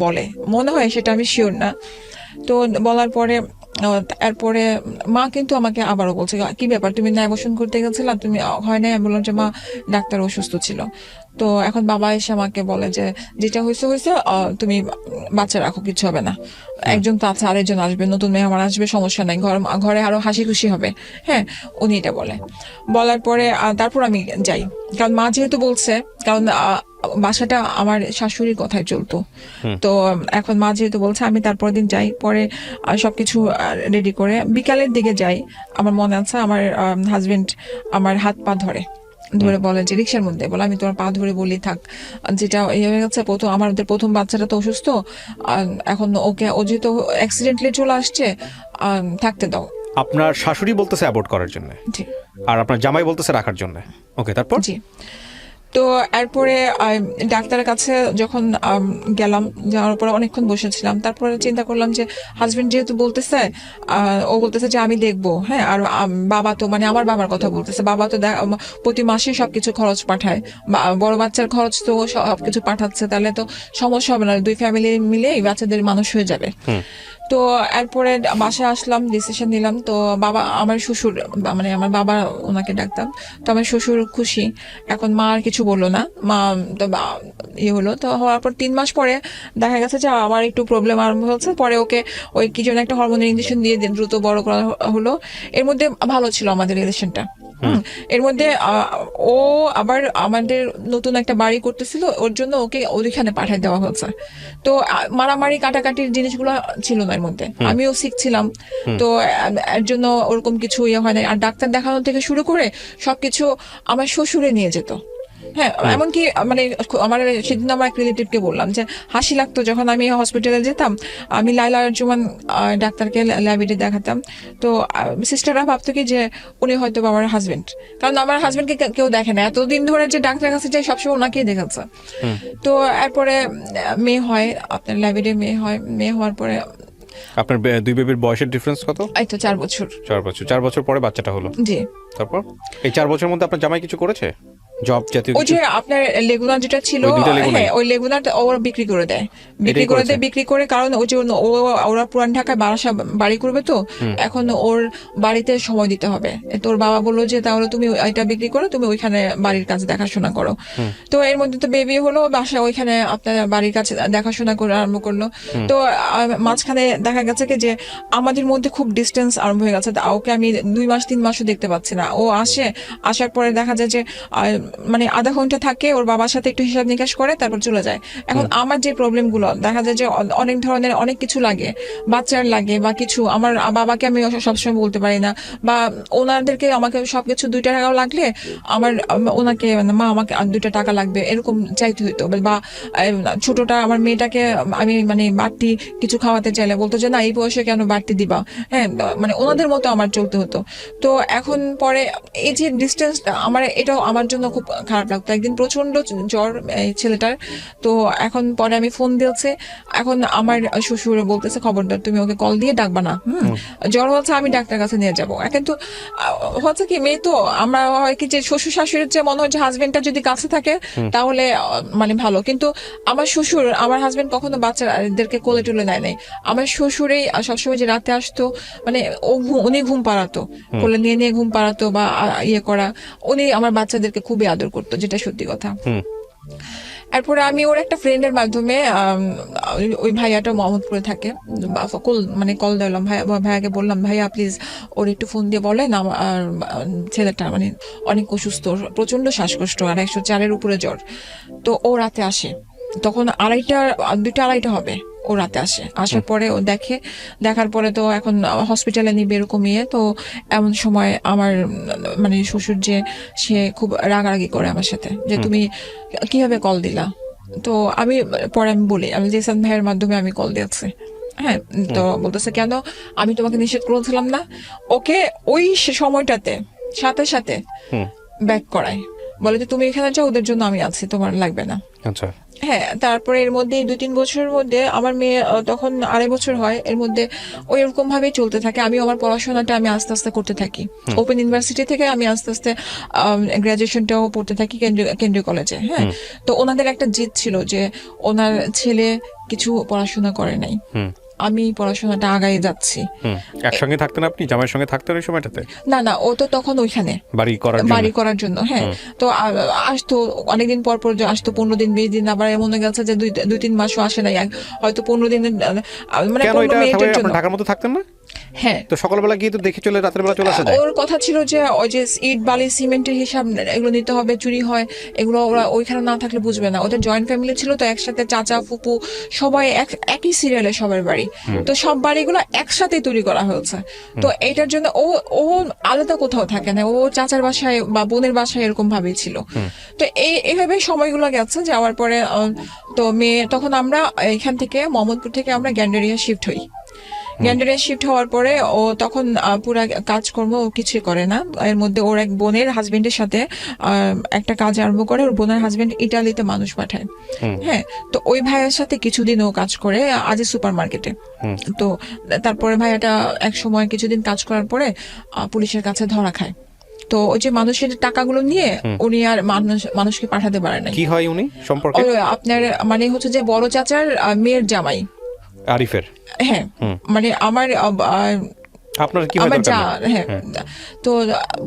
বলে, মনে হয় সেটা আমি শিওর না, তো বলার পরে এরপরে মা কিন্তু আমাকে আবারও বলছে, কি ব্যাপার, তুমি না অ্যাবর্শন করতে গেছিলা, তুমি হয় নাই? আমি বললাম যে মা, ডাক্তার অসুস্থ ছিল। তো এখন বাবা এসে আমাকে বলে যে যেটা হয়েছে তুমি বাচ্চা রাখো, কিছু হবে না, একজন তো আছে, আরেকজন আসবে, নতুন মেহমান আসবে, সমস্যা নাই, ঘরে আরো হাসি খুশি হবে। হ্যাঁ, উনি এটা বলার পরে তারপর আমি যাই, কারণ মা যেহেতু বলছে, কারণ বাসাটা আমার শাশুড়ির কথায় চলতো, তো এখন মা যেহেতু বলছে, আমি তারপর দিন যাই। পরে সবকিছু রেডি করে বিকালের দিকে যাই। আমার মনে আছে আমার হাজবেন্ড আমার হাত পা ধরে বলে যে রিক্সার মধ্যে বলে, আমি তোমার পা ধরে বলি থাক, যেটা হয়ে গেছে আমাদের প্রথম বাচ্চাটা তো অসুস্থ, এখন ও যেহেতু অ্যাক্সিডেন্টলি চলে আসছে, থাকতে দাও। আপনার শাশুড়ি বলতেছে অ্যাবর্ট করার জন্য, আর আপনার জামাই বলতেছে রাখার জন্য। ওকে, তারপর? জি। তো এরপরে ডাক্তারের কাছে যখন গেলাম, যাওয়ার পরে অনেকক্ষণ বসেছিলাম। তারপরে চিন্তা করলাম যে হাজবেন্ড যেহেতু বলতেছে, ও বলতেছে যে আমি দেখবো। হ্যাঁ, আর বাবা তো মানে আমার বাবার কথা বলতেছে, বাবা তো প্রতি মাসে সবকিছু খরচ পাঠায়, বড় বাচ্চার খরচ তো সবকিছু পাঠাচ্ছে, তাহলে তো সমস্যা হবে না, দুই ফ্যামিলি মিলে বাচ্চাদের মানুষ হয়ে যাবে। তো এরপরে বাসায় আসলাম, ডিসিশন নিলাম। তো বাবা, আমার শ্বশুর, মানে আমার বাবা, ওনাকে ডাকতাম, তো আমার শ্বশুর খুশি। এখন মা আর কিছু বললো না, মা তো হলো। তো হওয়ার পর 3 মাস পরে দেখা গেছে যে আমার একটু প্রবলেম আরম্ভ হচ্ছে। পরে ওকে ওই কি জন্য একটা হরমোনের ইঞ্জেকশন দিয়ে দ্রুত বড় করা হলো। এর মধ্যে ভালো ছিল আমাদের রিলেশনটা। এর মধ্যে ও আবার আমাদের নতুন একটা বাড়ি করতেছিল, ওর জন্য ওকে ওইখানে পাঠিয়ে দেওয়া হয়েছে। তো মারামারি কাটাকাটির জিনিসগুলো ছিল না এর মধ্যে, আমিও শিখছিলাম। তো এর জন্য ওরকম কিছু হয় না। আর ডাক্তার দেখানো থেকে শুরু করে সবকিছু আমার শ্বশুরে নিয়ে যেত। হ্যাঁ, এমনকি মানে আমার সেদিন আমার এক রিলেটিভকে বললাম যে হাসি লাগতো যখন আমি হসপিটালে যেতাম, আমি লাইলা আরজুমান ডাক্তারকে ল্যাবে দেখাতাম, তো সিস্টাররা ভাবতো কি যে উনি হয়তো আমার হাজবেন্ড, কারণ আমার হাজবেন্ডকে কেউ দেখে না, এতদিন ধরে যে ডাক্তারের কাছে যাই সবসময় ওনাকেই দেখাচ্ছে। তো এরপরে মেয়ে হয়, আপনার ল্যাবে মেয়ে হওয়ার পরে আপনার দুই বেবির বয়সের ডিফারেন্স কত? এই তো 4 বছর। 4 বছর পরে বাচ্চাটা হলো। জি। তারপর এই 4 বছরের মধ্যে আপনার জামাই কিছু করেছে জব জাতীয়? ওই যে আপনার লেগুনার যেটা ছিল, হ্যাঁ, ওই লেগুনারটা ওরা বিক্রি করে দেয়, কারণ ওই যে ওরা পুরান ঢাকায় বাড়ি করবে, তো এখন ওর বাড়িতে সময় দিতে হবে। তোর বাবা বললো যে তাহলে তুমি এটা বিক্রি করো, তুমি ওইখানে বাড়ির কাজ দেখাশোনা করো। তো এর মধ্যে তো বেবি হলো, বাসা ওইখানে আপনার বাড়ির কাছে দেখাশোনা করে আরম্ভ করলো। তো মাঝখানে দেখা গেছে কি যে আমাদের মধ্যে খুব ডিস্টেন্স আরম্ভ হয়ে গেছে। ওকে আমি 2 মাস 3 মাসও দেখতে পাচ্ছি না। ও আসার পরে দেখা যায় যে মানে আধা ঘন্টা থাকে, ওর বাবার সাথে একটু হিসাব নিকাশ করে, তারপর চলে যায়। এখন আমার যে প্রবলেম গুলো দেখা যায় যে অনেক ধরনের অনেক কিছু লাগে, বাচ্চার লাগে বা কিছু, আমার বাবাকে আমি সবসময় বলতে পারি না, বা ওনাদেরকে আমাকে সবকিছু 2 টাকাও লাগলে ওনাকে মা আমাকে 2 টাকা লাগবে এরকম চাইতে হইতো, বা ছোটটা আমার মেয়েটাকে আমি মানে বাড়তি কিছু খাওয়াতে চাইলে বলতো যে না, এই বয়সে কেন বাড়তি দিবা। হ্যাঁ, মানে ওনাদের মতো আমার চলতে হতো। তো এখন পরে এই যে ডিস্টেন্সটা, এটাও আমার জন্য খুব খারাপ লাগতো। একদিন প্রচন্ড জ্বর এই ছেলেটার, তো এখন পরে আমি ফোন দিয়েছে, এখন আমার শ্বশুর বলতেছে খবরদার তুমি ওকে কল দিয়ে ডাকবা না, জ্বর হচ্ছে, আমি ডাক্তার কাছে নিয়ে যাবো। কিন্তু হচ্ছে কি, মেয়ে তো আমরা হয় কি যে শ্বশুর শাশুড়ির যে মনে হয় যে হাজবেন্ডটা যদি কাছে থাকে তাহলে মানে ভালো, কিন্তু আমার হাজবেন্ড কখনো বাচ্চাদেরকে কোলে টুলে নেয় নাই। আমার শ্বশুরেই সবসময় যে রাতে আসতো, মানে উনি ঘুম পাড়াতো, কোলে নিয়ে নিয়ে ঘুম পাড়াতো বা ইয়ে করা, উনি আমার বাচ্চাদেরকে খুবই আদর করতো, যেটা সত্যি কথা। এরপরে আমি ওর একটা ফ্রেন্ডের মাধ্যমে ওই ভাইয়াটা মোহাম্মদপুরে থাকে, মানে কল দিলাম ভাইয়াকে, বললাম ভাইয়া প্লিজ ওর একটু ফোন দিয়ে বলেন, আমার ছেলেটা মানে অনেক অসুস্থ, প্রচন্ড শ্বাসকষ্ট, আর 104-এর উপরে জ্বর। তো ও রাতে আসে, তখন 2:30 হবে, ও রাতে আসার পরে ও দেখার পরে তো এখন হসপিটালে নিবে এরকম তো এমন সময় আমার মানে শ্বশুর যে সে খুব রাগারাগি করে আমার সাথে, যে তুমি কিভাবে কল দিলা। তো আমি বলি, আমি জেসান ভাইয়ের মাধ্যমে আমি কল দিয়েছি। হ্যাঁ, তো বলতেছে কেন, আমি তোমাকে নিষেধ করেছিলাম না। ওকে ওই সময়টাতে সাথে সাথে ব্যাক করায়, বলে যে তুমি এখানে যাও, ওদের জন্য আমি আছি, তোমার লাগবে না। আচ্ছা। হ্যাঁ, তারপরে এর মধ্যে 2-3 বছরের মধ্যে আমার মেয়ে তখন 2.5 বছর হয়, এর মধ্যে ওই এরকম ভাবেই চলতে থাকে। আমি আমার পড়াশোনাটা আমি আস্তে আস্তে করতে থাকি, ওপেন ইউনিভার্সিটি থেকে আমি আস্তে আস্তে গ্রাজুয়েশনটাও পড়তে থাকি কেন্দ্রীয় কলেজে। হ্যাঁ, তো ওনাদের একটা জিদ ছিল যে ওনার ছেলে কিছু পড়াশোনা করে নাই, আমি পড়াশোনাটা আগায় যাচ্ছি। একসঙ্গে থাকতেন আপনি, জামাইয়ের সঙ্গে থাকতেন ওই সময়টাতে? না, ও তো তখন ওইখানে বাড়ি করার জন্য। হ্যাঁ, তো আসতো অনেকদিন পর পর আসতো, 15 দিন 20 দিন, আবার এমন গেছে যে 2-3 মাসও আসে নাই, হয়তো 15 দিনের মানে 15 মিনিটের জন্য। ঢাকার মতো থাকতেন না? হ্যাঁ, তো সকালবেলা গিয়ে তো দেখে চলে রাতের বেলা চলে আসা যায়। ওর কথা ছিল যে ওই যে ইট বালি সিমেন্টের হিসাব এগুলো নিতে হবে, চুরি হয় এগুলো, ওরা ওইখানে না থাকলে বুঝবে না। ওদের জয়েন্ট ফ্যামিলি ছিল, তো একসাথে চাচা ফুপু সবাই একই সিরিয়ালে সবার বাড়ি, তো সব বাড়িগুলো একসাথে তৈরি করা হয়েছে। তো এইটার জন্য ও আলাদা কোথাও থাকে না, ও চাচার বাসায় বা বোনের বাসায় এরকম ভাবেই ছিল। তো এইভাবে সময়গুলো গেছে। যাওয়ার পরে তো মেয়ে, তখন আমরা এখান থেকে মোহাম্মদপুর থেকে আমরা গ্যান্ডারিয়া শিফট হই। গ্যান্ডারিয়া শিফট হওয়ার পরে ও তখন পুরা কাজকর্ম কিছুই করে না। এর মধ্যে ওর এক বোনের হাজবেন্ডের সাথে একটা কাজ আরম্ভ করে। ওর বোনের হাজবেন্ড ইটালিতে মানুষ পাঠায়। হ্যাঁ, তো ওই ভাইয়ের সাথে কিছুদিন ও কাজ করে আজি সুপার মার্কেটে। তো তারপরে ভাইয়াটা এক সময় কিছুদিন কাজ করার পরে পুলিশের কাছে ধরা খায়। তো ওই যে মানুষের টাকাগুলো নিয়ে উনি আর মানুষকে পাঠাতে পারে না। কি হয় উনি সম্পর্কে? আপনার মানে হচ্ছে যে বড় চাচার মেয়ের জামাই আরিফের। হ্যাঁ, মানে আমার আপনার কি আমার যা। হ্যাঁ, তো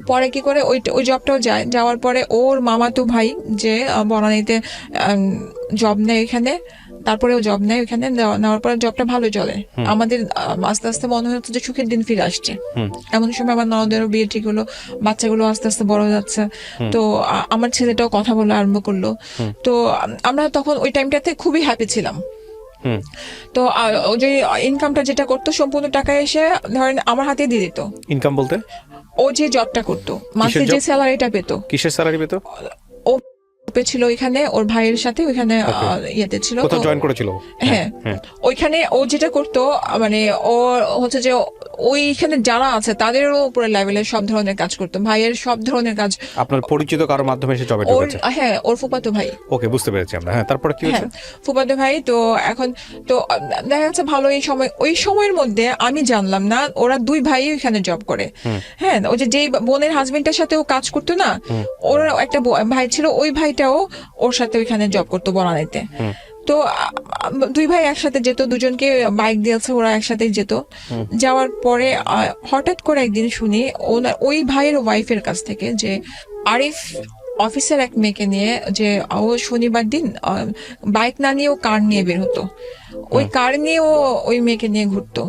পরে কি করে ওই জবটাও যায়। যাওয়ার পরে ওর মামাতো ভাই যে বনানীতে জব নেয় এখানে, তারপরেও জব নেয় ওখানে। নেওয়ার পরে জবটা ভালো চলে। আমাদের আস্তে আস্তে মনে হচ্ছে যে সুখের দিন ফিরে আসছে। এমন সময় আমার ননদেরও বিয়ে ঠিক হলো, বাচ্চাগুলো আস্তে আস্তে বড় যাচ্ছে। তো আমার ছেলেটাও কথা বলা আরম্ভ করলো। তো আমরা তখন ওই টাইমটাতে খুবই হ্যাপি ছিলাম। তো ও যে ইনকামটা যেটা করতো সম্পূর্ণ টাকা এসে ধরেন আমার হাতে দিয়ে দিত। ইনকাম বলতে ও যে জবটা করতো, মাসে যে স্যালারিটা পেতো। কিসের স্যালারি পেতো? ও ছিল এখানে ওর ভাইয়ের সাথে, ওইখানে ইয়েতে ছিল, কোথাও জয়েন করেছিল। হ্যাঁ, ওইখানে ও যেটা করতো মানে ও হচ্ছে যে ওইখানে যারা আছে তাদেরও উপরে লেভেলের সব ধরনের কাজ করতো, ভাইয়ের সব ধরনের কাজ। আপনার পরিচিত কারোর মাধ্যমে এসে জবে ঢুকেছে? হ্যাঁ, ওর ফুফাতো ভাই। ওকে, বুঝতে পেরেছি আমরা। হ্যাঁ, তারপরে কি হয়েছে? ফুফাতো ভাই। তো এখন তো দেখা যাচ্ছে ভালো। এই সময়, ওই সময়ের মধ্যে আমি জানলাম না ওরা দুই ভাই ওইখানে জব করে। হ্যাঁ, ওই যে যেই বোনের হাজবেন্ডের সাথে ও কাজ করতো না, ওর একটা ভাই ছিল, ওই ভাইটাও ওর সাথে ওইখানে জব করতো বনানীতে। তো দুই ভাই একসাথে যেত, দুজনকে বাইক দিয়েছে, ওরা একসাথেই যেত। যাওয়ার পরে হঠাৎ করে একদিন শুনি ওই ভাইয়ের ওয়াইফের কাছ থেকে যে আরিফ অফিসের এক মেয়েকে নিয়ে, যে ও শনিবার দিন বাইক না নিয়ে ও কার নিয়ে বের হতো, ওই কার নিয়ে ও ওই মেয়েকে নিয়ে ঘুরতো,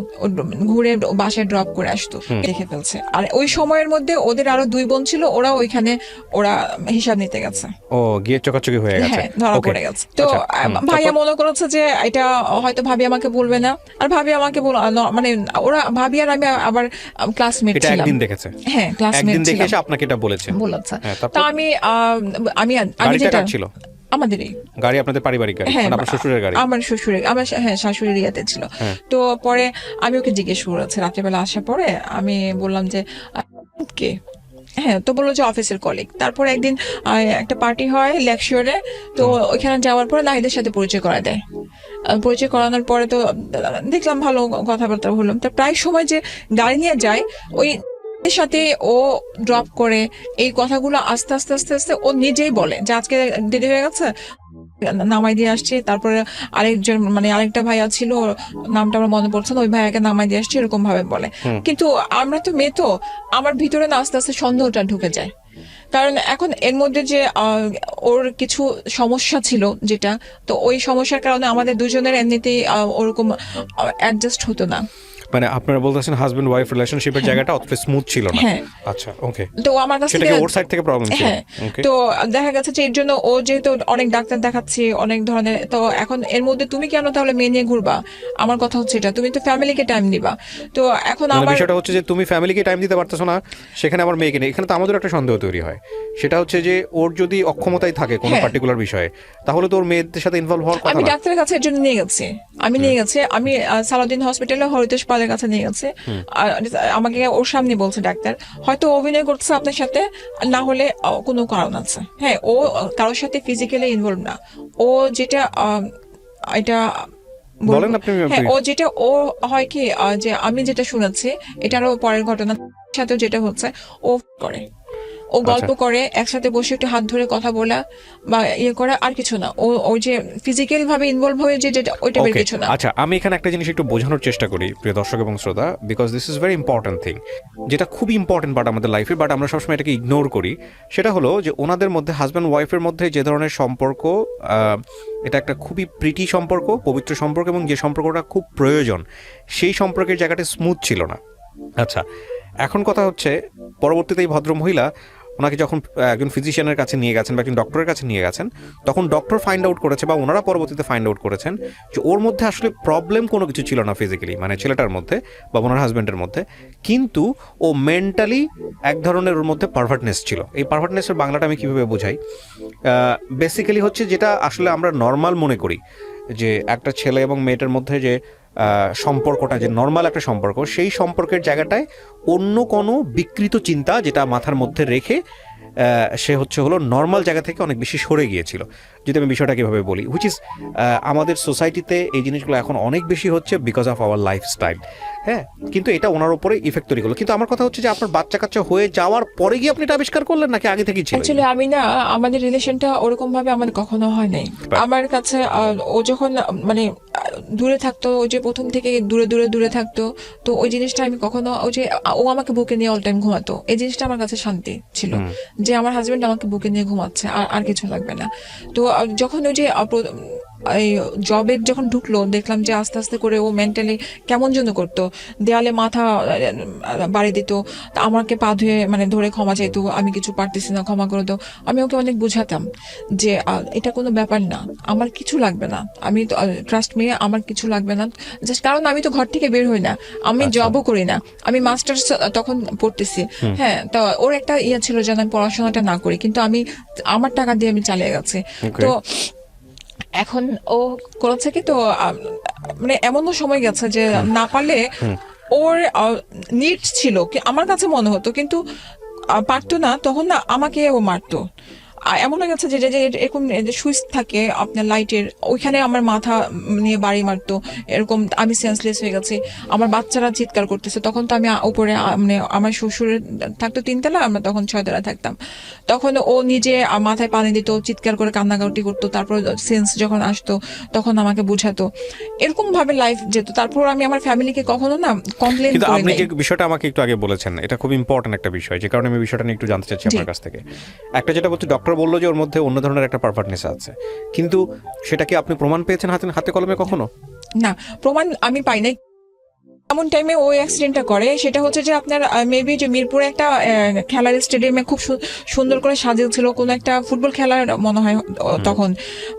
ঘুরে বাসায় ড্রপ করে আসতো। দেখে ফেলছে। আর ওই সময়ের মধ্যে ওদের আরো দুই বোন ছিল, ওইখানে ওরা হিসাব নিতে গেছে। ও গিয়ে চকাচকি হয়ে গেছে। হ্যাঁ, ধরা পড়ে গেছে। তো ভাইয়া মনে করেছে যে এটা হয়তো ভাবি আমাকে বলবে না, আর ভাবি আমাকে মানে ওরা ভাবি আর আমি আবার ক্লাসমেট ছিলাম। একদিন দেখেছে। হ্যাঁ, ক্লাসমেট একদিন দেখে এসে আপনাকে এটা বলেছে। তো আমি যেটা ছিল আমাদেরই গাড়ি, আপনাদের পারিবারিক গাড়ি, মানে আপনার শ্বশুরের গাড়ি? আমার শ্বশুরের, আমার শাশুড়ির ইয়াতে ছিল। তো পরে আমি ওকে জিজ্ঞেস করেছি রাত্রেবেলা আসার পরে, আমি বললাম যে কে? হ্যাঁ, তো বললো যে অফিসের কলিগ। তারপরে একদিন একটা পার্টি হয় লেকশরে, তো ওইখানে যাওয়ার পরে নাহিদের সাথে পরিচয় করা দেয়। পরিচয় করানোর পরে তো দেখলাম ভালো কথাবার্তা হলাম। তো প্রায় সময় যে গাড়ি নিয়ে যায়, ওই সাথে ও ড্রপ করে এই কথাগুলো আস্তে আস্তে আস্তে আস্তে ও নিজেই বলে যে আজকে দেরি হয়ে গেছে, নামাই দিয়ে আসছি। তারপরে আরেকজন মানে আরেকটা ভাইয়া ছিল, নামটা আমার মনে পড়ছে না, ওই ভাইয়াকে নামাই দিয়ে আসছি, এরকম ভাবে বলে। কিন্তু আমরা তো মেয়ে, তো আমার ভিতরে না আস্তে আস্তে সন্দেহটা ঢুকে যায়। কারণ এখন এর মধ্যে যে ওর কিছু সমস্যা ছিল, যেটা তো ওই সমস্যার কারণে আমাদের দুজনের এমনিতেই ওরকম অ্যাডজাস্ট হতো না। মানে আপনারা বলতেছেন হাজবেন্ড ওয়াইফ রিলেশনশিপের জায়গাটা অতটা স্মুথ ছিল না। আচ্ছা, ওকে। তো আমার কাছে সেটা কি ওর সাইড থেকে প্রবলেম ছিল? তো দেখা গেছে যে এর জন্য ও যেহেতু অনেক ডাক্তার দেখাচ্ছি অনেক ধরনের, তো এখন এর মধ্যে তুমি কেন তাহলে মেয়ে নিয়ে ঘুরবা? আমার কথা হচ্ছে এটা, তুমি তো ফ্যামিলিকে টাইম দিবা। তো এখন আমার বিষয়টা হচ্ছে যে তুমি ফ্যামিলিকে টাইম দিতে পারতেছো না, সেখানে আমার মেয়েকে নিয়ে। এখানে তো আমাদের একটা সন্দেহ তৈরি হয়, সেটা হচ্ছে যে ওর যদি অক্ষমতাই থাকে কোনো পার্টিকুলার বিষয়ে, তাহলে তো ওর মেয়েদের সাথে ইনভলভ হওয়ার কথা না। আমি ডাক্তারের কাছে এর জন্য নিয়ে গেছি। আমি সালাউদ্দিন হসপিটালে হরিতোষ পালের কাছে নিয়ে গেছি। আমাকে ওর সামনে বলছে ডাক্তার, হয়তো অভিনয় করছে আপনার সাথে, না হলে কোনো কারণ আছে। হ্যাঁ, ও কারোর সাথে ফিজিক্যালি ইনভলভ না। ও যেটা এটা বলেন আপনি। হ্যাঁ, ও যেটা ও হয় কি যে আমি যেটা শুনেছি, এটারও পরের ঘটনা সাথে যেটা হচ্ছে, ও করে ও গল্প করে, একসাথে বসে একটু হাত ধরে কথা বলা বা ইয়ে করা, আর কিছু না। ও ওই যে ফিজিক্যাল ভাবে ইনভলভ হয়ে যে ওইটা বের কিছু না। আচ্ছা, আমি এখানে একটা জিনিস একটু বোঝানোর চেষ্টা করি প্রিয় দর্শক এবং শ্রোতা, because this is very important thing, যেটা খুব ইম্পর্টেন্ট পার্ট আমাদের লাইফে, বাট আমরা সবসময় এটাকে ইগনোর করি। সেটা হলো যে ওনাদের মধ্যে, হাজব্যান্ড ওয়াইফের মধ্যে যে ধরনের সম্পর্ক, এটা একটা খুবই প্রীতি সম্পর্ক, পবিত্র সম্পর্ক, এবং যে সম্পর্কটা খুব প্রয়োজন, সেই সম্পর্কের জায়গাটা স্মুথ ছিল না। আচ্ছা, এখন কথা হচ্ছে, পরবর্তীতে এই ভদ্রমহিলা ওনাকে যখন একজন ফিজিশিয়ানের কাছে নিয়ে গেছেন বা একজন ডক্টরের কাছে নিয়ে গেছেন, তখন ডক্টর ফাইন্ড আউট করেছে, বা ওনারা পরবর্তীতে ফাইন্ড আউট করেছেন যে ওর মধ্যে আসলে প্রবলেম কোনো কিছু ছিল না ফিজিক্যালি, মানে ছেলেটার মধ্যে বা ওনার হাজব্যান্ডের মধ্যে, কিন্তু ও মেন্টালি এক ধরনের ওর মধ্যে পারভার্টনেস ছিল। এই পারভার্টনেসের বাংলাটা আমি কীভাবে বোঝাই, বেসিক্যালি হচ্ছে যেটা আসলে আমরা নর্মাল মনে করি, যে একটা ছেলে এবং মেয়েটার মধ্যে যে সম্পর্কটা, যে নর্মাল একটা সম্পর্ক, সেই সম্পর্কের জায়গাটায় অন্য কোনো বিকৃত চিন্তা যেটা মাথার মধ্যে রেখে সে হলো নর্মাল জায়গা থেকে অনেক বেশি সরে গিয়েছিল। যদি আমি বিষয়টা কীভাবে বলি, হুইচ ইজ আমাদের সোসাইটিতে এই জিনিসগুলো এখন অনেক বেশি হচ্ছে বিকজ অফ আওয়ার লাইফস্টাইল। হ্যাঁ, কিন্তু এটা ওনার উপরে ইফেক্ট তৈরি করলো। কিন্তু আমার কথা হচ্ছে যে আপনার বাচ্চা কাচ্চা হয়ে যাওয়ার পরে গিয়ে আপনি এটা আবিষ্কার করলেন, নাকি আগে থেকেই ছিল? অ্যাকচুয়ালি আমি না, আমাদের রিলেশনটা ওরকম ভাবে আমাদের কখনো হয় নাই। আমার কাছে ও যখন মানে দূরে থাকতো, ওই যে প্রথম থেকে দূরে দূরে দূরে থাকতো, তো ওই জিনিসটা আমি কখনো, ওই যে ও আমাকে বুকে নিয়ে অল টাইম ঘুমাতো, এই জিনিসটা আমার কাছে শান্তি ছিল, যে আমার হাজবেন্ড আমাকে বুকে নিয়ে ঘুমাচ্ছে, আর কিছু লাগবে না। তো যখন ওই যে এই জবে যখন ঢুকলো, দেখলাম যে আস্তে আস্তে করে ও মেন্টালি কেমন যেন করতো, দেয়ালে মাথা বাড়ি দিত, আমাকে পা ধুয়ে মানে ধরে ক্ষমা চাইতো, আমি কিছু পারতেছি না, ক্ষমা করে দাও। আমি ওকে অনেক বুঝাতাম যে এটা কোনো ব্যাপার না, আমার কিছু লাগবে না, আমি ট্রাস্ট মি, আমার কিছু লাগবে না, জাস্ট কারণ আমি তো ঘর থেকে বের হই না, আমি জবও করি না, আমি মাস্টার্স তখন পড়তেছি। হ্যাঁ, তো ওর একটা ইয়ে ছিল যেন আমি পড়াশোনাটা না করি, কিন্তু আমি আমার টাকা দিয়ে আমি চালিয়ে গেছি। তো এখন ও করেছে কি, তো মানে এমনও সময় গেছে যে না পারলে ওর নিড ছিল কি আমার কাছে মনে হতো, কিন্তু পারতো না, তখন না আমাকে ও মারতো। এমন হয়ে গেছে যে এরকম সুইচ থাকে আপনার লাইটের, ওইখানে আমার মাথা নিয়ে বাড়ি মারতো, এরকম আমি সেন্সলেস হয়ে গেছি, আমার বাচ্চারা চিৎকার করতেছে, তখন তো আমি উপরে, মানে আমার শ্বশুরের থাকতো 3 তলা, আমরা তখন 6 তলা থাকতাম, তখন ও নিজে মাথায় পানি দিত, চিৎকার করে কান্নাকাটি করতো, তারপর সেন্স যখন আসতো তখন আমাকে বুঝাতো, এরকম ভাবে লাইফ যেত। তারপর আমি আমার ফ্যামিলিকে কখনো না কমপ্লেন করি নাই। আপনি যে বিষয়টা আমাকে একটু আগে বলেছেন, এটা খুব ইম্পর্টেন্ট একটা বিষয়, যে কারণে আমি বিষয়টা নিয়ে একটু জানতে চাচ্ছি আপনার কাছ থেকে। একটা যেটা বলতে, ডক্টর বললো যে ওর মধ্যে অন্য ধরনের একটা পারভার্টনেস আছে, কিন্তু সেটা কি আপনি প্রমাণ পেয়েছেন হাতে কলমে কখনো? না, প্রমাণ আমি পাই নাই। এমন টাইমে ওই অ্যাক্সিডেন্টটা করে, সেটা হচ্ছে যে আপনার মেবি যে মিরপুরে একটা খেলার স্টেডিয়ামে খুব সুন্দর করে সাজিয়েছিল কোনো একটা ফুটবল খেলার মনে হয়, তখন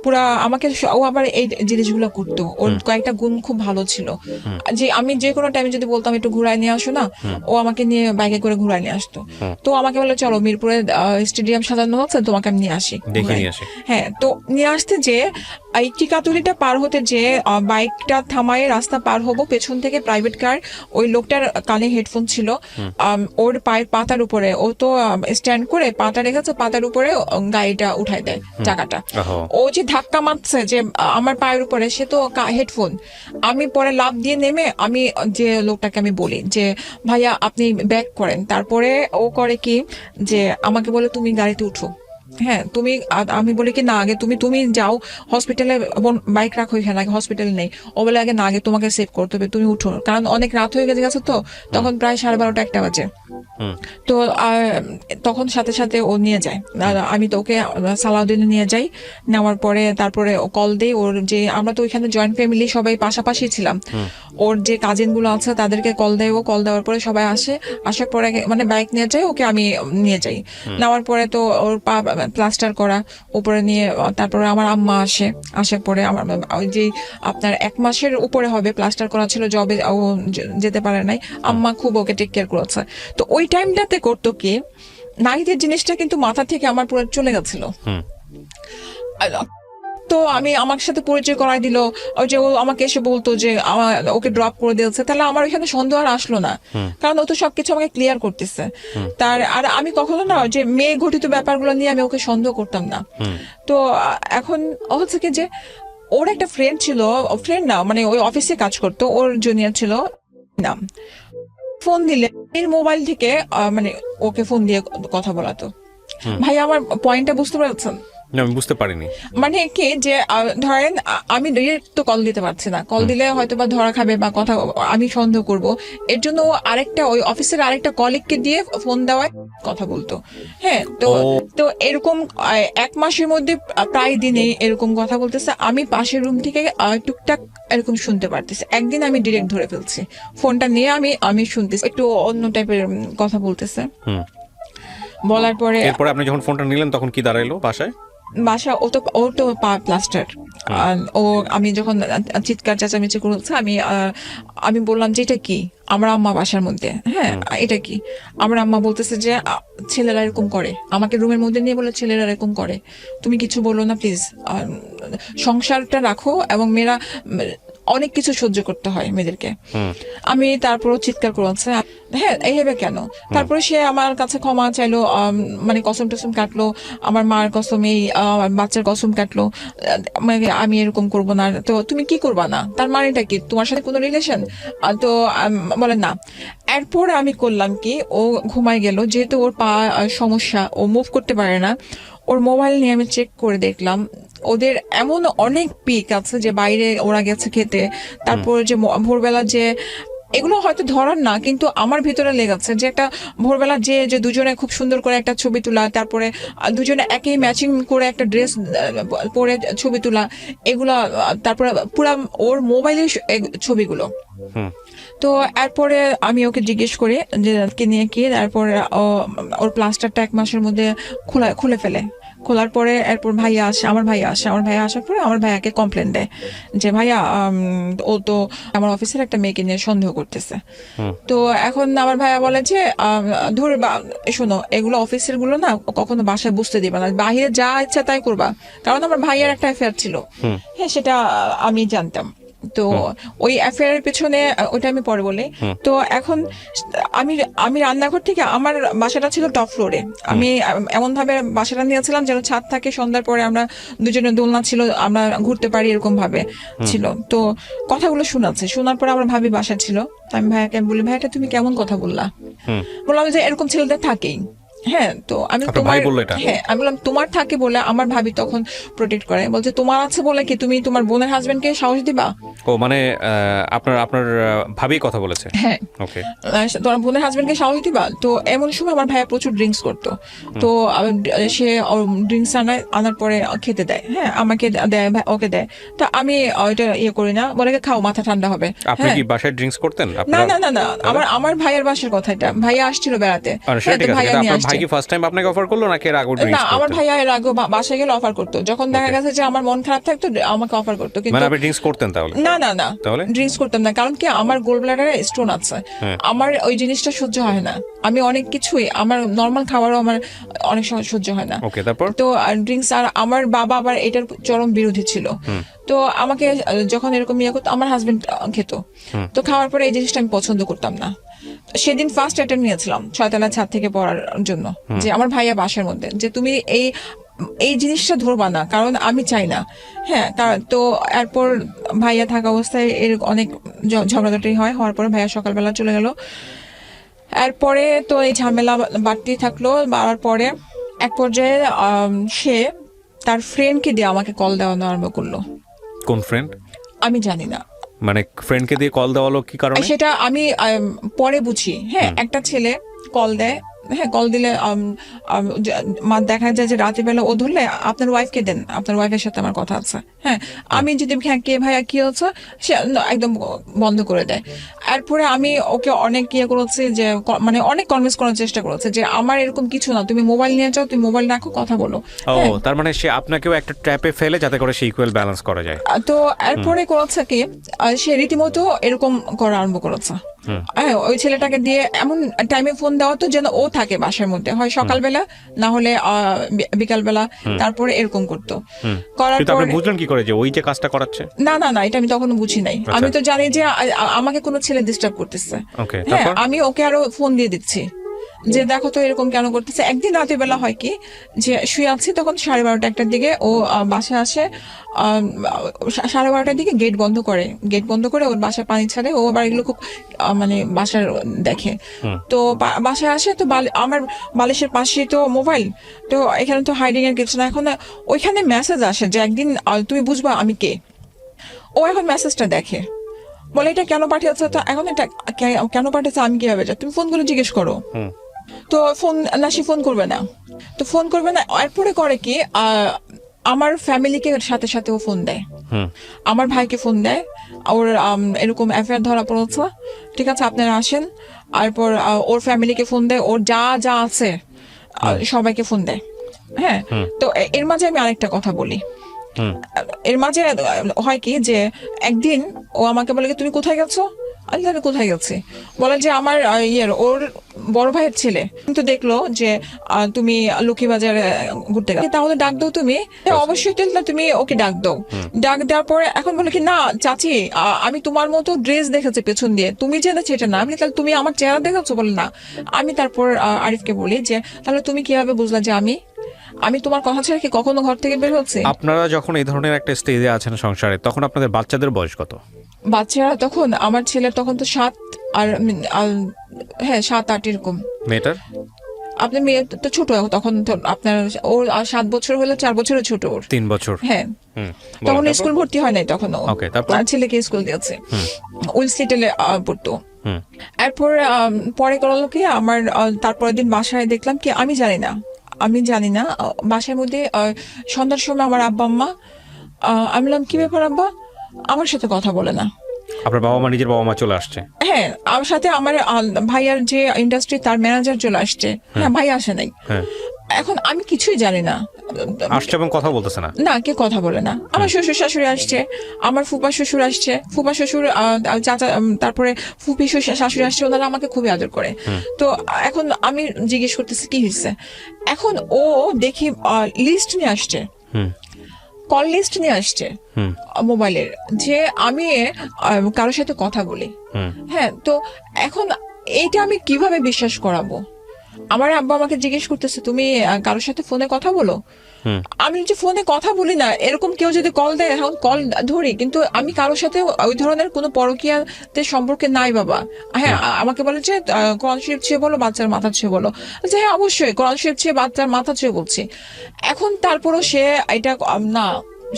পুরা আমাকে ও আবার এই জিনিসগুলো করতো, ওর কয়েকটা গুণ খুব ভালো ছিল, যে আমি যে কোনো টাইমে যদি বলতাম একটু ঘুরায় নিয়ে আসো না, ও আমাকে নিয়ে বাইকে করে ঘুরায় নিয়ে আসতো। তো আমাকে বলে চলো মিরপুরে স্টেডিয়াম সাজানো হচ্ছে, তোমাকে আমি নিয়ে আসি। হ্যাঁ, তো নিয়ে আসতে যে এই টিকাতুলিটা পার হতে যে বাইকটা থামায় রাস্তা পার হবো, পেছন থেকে প্রাইভেট কার, ওই লোকটার কানে হেডফোন ছিল, ওর পায়ের পাতার উপরে, ও তো স্ট্যান্ড করে পাতা রেখেছে, পাতার উপরে গাড়িটা উঠায় দেয় চাকাটা, ও যে ধাক্কা মারছে যে আমার পায়ের উপরে, সে তো হেডফোন। আমি পরে লাফ দিয়ে নেমে আমি যে লোকটাকে আমি বলি যে ভাইয়া আপনি ব্যাক করেন, তারপরে ও করে কি যে আমাকে বলে তুমি গাড়িতে উঠো। হ্যাঁ, তুমি, আমি বলি কি না, আগে তুমি যাও হসপিটালে, বাইক রাখো এখানে, আগে হসপিটালে নেই। ও বলে আগে না, আগে তোমাকে সেভ করতে হবে, তুমি উঠো, কারণ অনেক রাত হয়ে গেছে, তো তখন প্রায় 12:30 1টা বাজে। তো তখন সাথে সাথে ও নিয়ে যায়, আমি তো ওকে সালাউদ্দিনে নিয়ে যাই, নেওয়ার পরে তারপরে ও কল দেই, ওর যে আমরা তো ওইখানে জয়েন্ট ফ্যামিলি, সবাই পাশাপাশি ছিলাম, ওর যে কাজিন গুলো আছে তাদেরকে কল দেয়, ও কল দেওয়ার পরে সবাই আসে, আসার পরে মানে বাইক নিয়ে যায়, ওকে আমি নিয়ে যাই, নেওয়ার পরে তো ওর পা প্লাস্টার করা উপরে নিয়ে, তারপরে আমার আম্মা আসে, আসার পরে আমার ওই যে আপনার 1 মাসের উপরে হবে প্লাস্টার করা ছিল, জবে ও যেতে পারে নাই, আম্মা খুব ওকে টেক কেয়ার করেছে। তো ওই টাইমটাতে করতো কি, নারীদের জিনিসটা কিন্তু মাথা থেকে আমার পুরো চলে গেছিল। তো আমি আমার সাথে পরিচয় করাই দিল, ওই যে ও আমাকে এসে বলতো যে ওকে ড্রপ করে দিয়েছে, তাহলে আমার ওইখানে সন্দেহ আর আসলো না, কারণ ও তো সবকিছু আমাকে ক্লিয়ার করতেছে। আর আমি কখনো না যে মেয়ে ঘটিত ব্যাপারগুলো নিয়ে আমি ওকে সন্দেহ করতাম না। তো এখন হচ্ছে কি যে ওর একটা ফ্রেন্ড ছিল, ফ্রেন্ড না মানে ওই অফিসে কাজ করতো, ওর জুনিয়র ছিল, নাম ফোন দিলে এর মোবাইল থেকে মানে ওকে ফোন দিয়ে কথা বলাতো। ভাই আমার পয়েন্টটা বুঝতে পারছেন? না, আমি বুঝতে পারিনি। মানে কি যে ধরেন আমি ডিরেক্ট তো কল দিতে পারছি না, কল দিলে হয়তো বা ধরা খাবে বা কথা আমি সন্দেহ করব, এর জন্য ও আরেকটা ওই অফিসের আরেকটা কলিগকে দিয়ে ফোন দেওয়ায় কথা বলতো। হ্যাঁ, তো তো এরকম 1 মাসের মধ্যে প্রায় দিনেই এরকম কথা বলতেছে। আমি পাশের রুম থেকে টুকটাক এরকম শুনতে পারতেছি। একদিন আমি ডিরেক্ট ধরে ফেলছি, ফোনটা নিয়ে আমি শুনতেছি একটু অন্য টাইপের কথা বলতেছে। বলার পরে এরপরে আপনি যখন ফোনটা নিলেন তখন কি দাঁড়াইলো বাসায়? বাসা ও তো পা প্লাস্টার। ও আমি যখন চিৎকার চেঁচামেচি করেছে, আমি বললাম যে এটা কি, আমার আম্মা বাসার মধ্যে। হ্যাঁ, এটা কি? আমার আম্মা বলতেছে যে ছেলেরা এরকম করে, আমাকে রুমের মধ্যে নিয়ে বলে ছেলেরা এরকম করে, তুমি কিছু বলো না প্লিজ, সংসারটা রাখো। এবং মেয়েরা অনেক কিছু সহ্য করতে হয় মেয়েদেরকে। আমি তারপরও চিৎকার করেছে, হ্যাঁ এইভাবে কেন? তারপরে সে আমার কাছে ক্ষমা চাইলো, মানে কসম টসম কাটলো, আমার মার কসম, এই বাচ্চার কসম কাটলো, আমি এরকম করব না। তো তুমি কি করবা না, তার মানেটা কি, তোমার সাথে কোনো রিলেশন? তো বলে না। এরপর আমি করলাম কি, ও ঘুমায় গেল, যেহেতু ওর পা সমস্যা, ও মুভ করতে পারে না। ওর মোবাইল নিয়ে আমি চেক করে দেখলাম ওদের এমন অনেক পিক আছে যে বাইরে ওরা গেছে খেতে, তারপর যে ভোরবেলা যে এগুলো হয়তো ধরার না, কিন্তু আমার ভিতরে লেগেছে যে একটা ভোরবেলা যে দুজনে খুব সুন্দর করে একটা ছবি তোলা, তারপরে দুজনে একই ম্যাচিং করে একটা ড্রেস পরে ছবি তোলা, এগুলা, তারপরে পুরা ওর মোবাইলের ছবিগুলো। তো এরপরে আমি ওকে জিজ্ঞেস করি যে কে নিয়ে কি, তারপরে ওর প্লাস্টারটা 1 মাসের মধ্যে খুলে ফেলে। খোলার পরে এরপর আমার ভাইয়া আসার পরে আমার ভাইয়াকে কমপ্লেন দেয় যে ভাইয়া ও তো আমার অফিসের একটা মেয়েকে নিয়ে সন্দেহ করতেছে। তো এখন আমার ভাইয়া বলে যে ধরে শোনো, এগুলো অফিসের গুলো না কখনো বাসায় বুঝতে দিবা না, বাহিরে যা ইচ্ছা তাই করবা। কারণ আমার ভাইয়ার একটা অ্যাফেয়ার ছিল, হ্যাঁ সেটা আমি জানতাম। তো ওই অ্যাফেয়ারের পেছনে, ওইটা আমি পরে বলি। তো এখন আমি রান্নাঘর থেকে, আমার বাসাটা ছিল টপ ফ্লোরে, আমি এমন ভাবে বাসাটা নিয়েছিলাম যেন ছাদ থাকে, সন্ধ্যার পরে আমরা দুজনে দোলনা ছিল, আমরা ঘুরতে পারি এরকম ভাবে ছিল। তো কথাগুলো শোনার পরে আমার ভাবি বাসা ছিল। আমি ভাইয়াকে বলি, ভাইয়াটা তুমি কেমন কথা বললা? বললাম যে এরকম ছেলেদের থাকেই। হ্যাঁ, তো আমি আমি বললাম তোমার থাকে বলে আমার ভাবি তখন প্রোটেক্ট করে, বলছে তোমার আছে বলে কি তুমি তোমার বোনের হাজবেন্ডকে সাহস দিবা? ও মানে আপনার ভাবি কথা বলেছে? হ্যাঁ, ওকে, তোমার বোনের হাজবেন্ডকে সাহস দিবা? তো এমন সময় আমার ভাইয়া প্রচুর ড্রিঙ্কস করতো। তো সে ড্রিঙ্কস আনার পরে খেতে দেয়, হ্যাঁ আমাকে দেয়, ওকে দেয়। তো আমি ওইটা করি না, বলে খাও মাথা ঠান্ডা হবে। আপনি কি বাসায় ড্রিঙ্কস করতেন? না না না না, আমার ভাইয়ের বাসার কথা এটা, ভাইয়া আসছিল বেড়াতে। ভাইয়া নিয়ে আসছে। ভাই কি ফার্স্ট টাইম আপনাকে অফার করলো নাকি এর আগে ড্রিঙ্কস করতেন? না, আমার ভাইয়া এর আগে বাসায় গেলে অফার করতো, যখন দেখা গেছে যে আমার মন খারাপ থাকতো আমাকে অফার করতো। কিন্তু মানে আপনি ড্রিঙ্কস করতেন তাহলে? না না না, তাহলে ড্রিঙ্কস করতাম না, কারণ কি আমার গোল ব্লাডারে স্টোন আছে, আমার ওই জিনিসটা সহ্য হয় না। আমি অনেক কিছুই, আমার নরমাল খাবারও আমার অনেক সময় সহ্য হয় না। ওকে, তারপর তো ড্রিঙ্কস, আর আমার বাবা আবার এটার চরম বিরোধী ছিল। তো আমাকে যখন এরকম ইয়ে করতো, আমার হাজবেন্ড খেত, তো খাওয়ার পরে এই জিনিসটা আমি পছন্দ করতাম না। সেদিন ফার্স্ট অ্যাটেম্প নিয়েছিলাম 6 তলা ছাদ থেকে পড়ার জন্য, যে আমার ভাইয়া বাসার মধ্যে, যে তুমি এই জিনিসটা ধরবা না, কারণ আমি চাই না। হ্যাঁ, তো এরপর ভাইয়া থাকা অবস্থায় এর অনেক ঝগড়াঝাটি হওয়ার পরে ভাইয়া সকালবেলা চলে গেল। এরপরে তো এই ঝামেলা বাড়তেই থাকলো। বাড়ার পরে এক পর্যায়ে সে তার ফ্রেন্ডকে দিয়ে আমাকে কল দেওয়ানো আরম্ভ করলো। কোন ফ্রেন্ড? আমি জানি না, মানে ফ্রেন্ডকে দিয়ে কল দেওয়ালো কি কারণে সেটা আমি পরে বুঝি। হ্যাঁ, একটা ছেলে কল দেয়, হ্যাঁ কল দিলে দেখা যায় যে রাতের বেলা ও ধরলে আপনার ওয়াইফকে দেন, আপনার ওয়াইফের সাথে আমার কথা আছে। হ্যাঁ, আমি যদি হ্যাঁ কে ভাইয়া কি হচ্ছে, সে একদম বন্ধ করে দেয়। এরপরে আমি ওকে অনেক ইয়ে করেছি, যে মানে অনেক কনভিন্স করার চেষ্টা করেছে যে আমার এরকম কিছু না, তুমি মোবাইল নিয়ে যাও, তুমি মোবাইল রাখো, কথা বলো। ও, তার মানে সে আপনাকেও একটা ট্র্যাপে ফেলে যাতে করে সে ইকুয়াল ব্যালেন্স করা যায়। তো এরপরে করেছে কি, সে রীতিমতো এরকম করা আরম্ভ করেছে। ওই ছেলেটাকে দিয়ে এমন টাইমে ফোন দেওয়া তো যেন ও থাকে বাসার মধ্যে, হয় সকালবেলা না হলে বিকালবেলা, তারপরে এরকম করতো। করার পরে বুঝলেন কি করে যে ওই যে কাজটা করাচ্ছে? না না না, এটা আমি তখনো বুঝি নাই। আমি তো জানি যে আমাকে কোনো ছেলে ডিস্টার্ব করতেছে। হ্যাঁ, আমি ওকে আরো ফোন দিয়ে দিচ্ছি যে দেখো তো এরকম কেন করতেছে। একদিন রাতের বেলা হয় কি যে শুয়ে আছি, তখন 12:30 একটার দিকে ও বাসায় আসে। 12:30টার দিকে গেট বন্ধ করে ওর বাসায় পানি ছাড়ে। ও আবার এগুলো খুব মানে বাসার দেখে। তো বাসায় আসে, তো আমার বালিশের পাশে তো মোবাইল, তো এখানে তো হাইডিং এর কিছু না। এখন ওইখানে মেসেজ আসে যে একদিন তুমি বুঝবা আমি কে। ও এখন মেসেজটা দেখে, বলে এটা কেন পাঠিয়েছে। তো এখন এটা কেন পাঠিয়েছে আমি কিভাবে যাই, তুমি ফোন করে জিজ্ঞেস করো। তো ফোন না, সে ফোন করবে না। তো ফোন করবে না, এরপরে করে কি আমার ফ্যামিলিকে সাথে সাথে ও ফোন দেয়, আমার ভাইকে ফোন দেয়। ওর এরকম অ্যাফেয়ার ধরা পড়েছে, ঠিক আছে আপনারা আসেন। এরপর ওর ফ্যামিলিকে ফোন দেয়, ওর যা যা আছে সবাইকে ফোন দেয়। হ্যাঁ, তো এর মাঝে আমি আরেকটা কথা বলি। এর মাঝে হয় কি যে একদিন ও আমাকে বলে তুমি কোথায় গেছো। আমি কোথায় গেছি, বলে যে আমার ওর বড় ভাইয়ের ছেলে কিন্তু দেখলো যে তুমি লক্ষ্মীবাজারে ঘুরতে গেছো, তাহলে ডাক দাও তুমি। অবশ্যই তুমি ওকে ডাক দাও। ডাক দেওয়ার পরে এখন বলে কি না চাচি, আমি তোমার মতো ড্রেস দেখেছি পেছন দিয়ে, তুমি জেনেছি এটা না। আমি তাহলে তুমি আমার চেহারা দেখেছো, বলে না। আমি তারপর আরিফকে বলি যে তাহলে তুমি কিভাবে বুঝলা যে আমি তোমার কথা ছেড়ে কি কখনো ঘর থেকে বের হচ্ছে। আপনারা যখন এই ধরনের একটা স্টেজে আছেন সংসারে, তখন আপনাদের বাচ্চাদের বয়স কত? বাচ্চারা তখন আমার ছেলের তখন তো 7 আর হ্যাঁ 7-8 এরকম। মেয়েটার? আপনার মেয়ে তো ছোট তখন, তো আপনার ওর 7 বছর হলে 4 বছরের ছোট ওর। 3 বছর। হ্যাঁ, তখন স্কুল ভর্তি হয় নাই তখন। আর ছেলেকে স্কুল দিয়েছে, উইলস্লিটেলে পড়তো। এরপর পরে করলো কি আমার তারপরের দিন বাসায় দেখলাম কি আমি জানি না বাসার মধ্যে সন্ধ্যার সময় আমার আব্বা আম্মা, আমি বললাম কি ব্যাপার আব্বা, আমার সাথে কথা বলে না। আপনার বাবা মা, নিজের বাবা মা চলে আসছে? হ্যাঁ, আমার সাথে আমার ভাইয়ার যে ইন্ডাস্ট্রি তার ম্যানেজার চলে আসছে। হ্যাঁ, ভাই আসে নাই। এখন আমি কিছুই জানি না, আসছে এবং কথা বলতেছে না। না, কে কথা বলে না। আমার শ্বশুর শাশুড়ি আসছে, আমার ফুপা শ্বশুর আসছে, ফুপা শ্বশুর চাচা, তারপরে ফুপি শাশুড়ি আসছে, ওনারা আমাকে খুবই আদর করে। তো এখন আমি জিজ্ঞেস করতেছি কি হয়েছে। এখন ও দেখি লিস্ট নিয়ে আসছে, কল লিস্ট নিয়ে আসছে মোবাইলের, যে আমি কারোর সাথে কথা বলি। হ্যাঁ, তো এখন এইটা আমি কিভাবে বিশ্বাস করাবো। আমার আব্বা আমাকে জিজ্ঞেস করতেছে তুমি কারোর সাথে ফোনে কথা বলো। আমি যে ফোনে কথা বলি না, এরকম কেউ যদি কল দেয় এখন কল ধরি, কিন্তু আমি কারোর সাথে ওই ধরনের কোনো পরকীয়াতে সম্পর্কে নাই বাবা। হ্যাঁ, আমাকে বলে যে কোরআন শরীফ ছুঁয়ে বলো, বাচ্চার মাথা ছুঁয়ে বলো। যে হ্যাঁ অবশ্যই কোরআন শরীফ ছুঁয়ে বাচ্চার মাথা ছুঁয়ে বলছি। এখন তারপরও সে এটা না,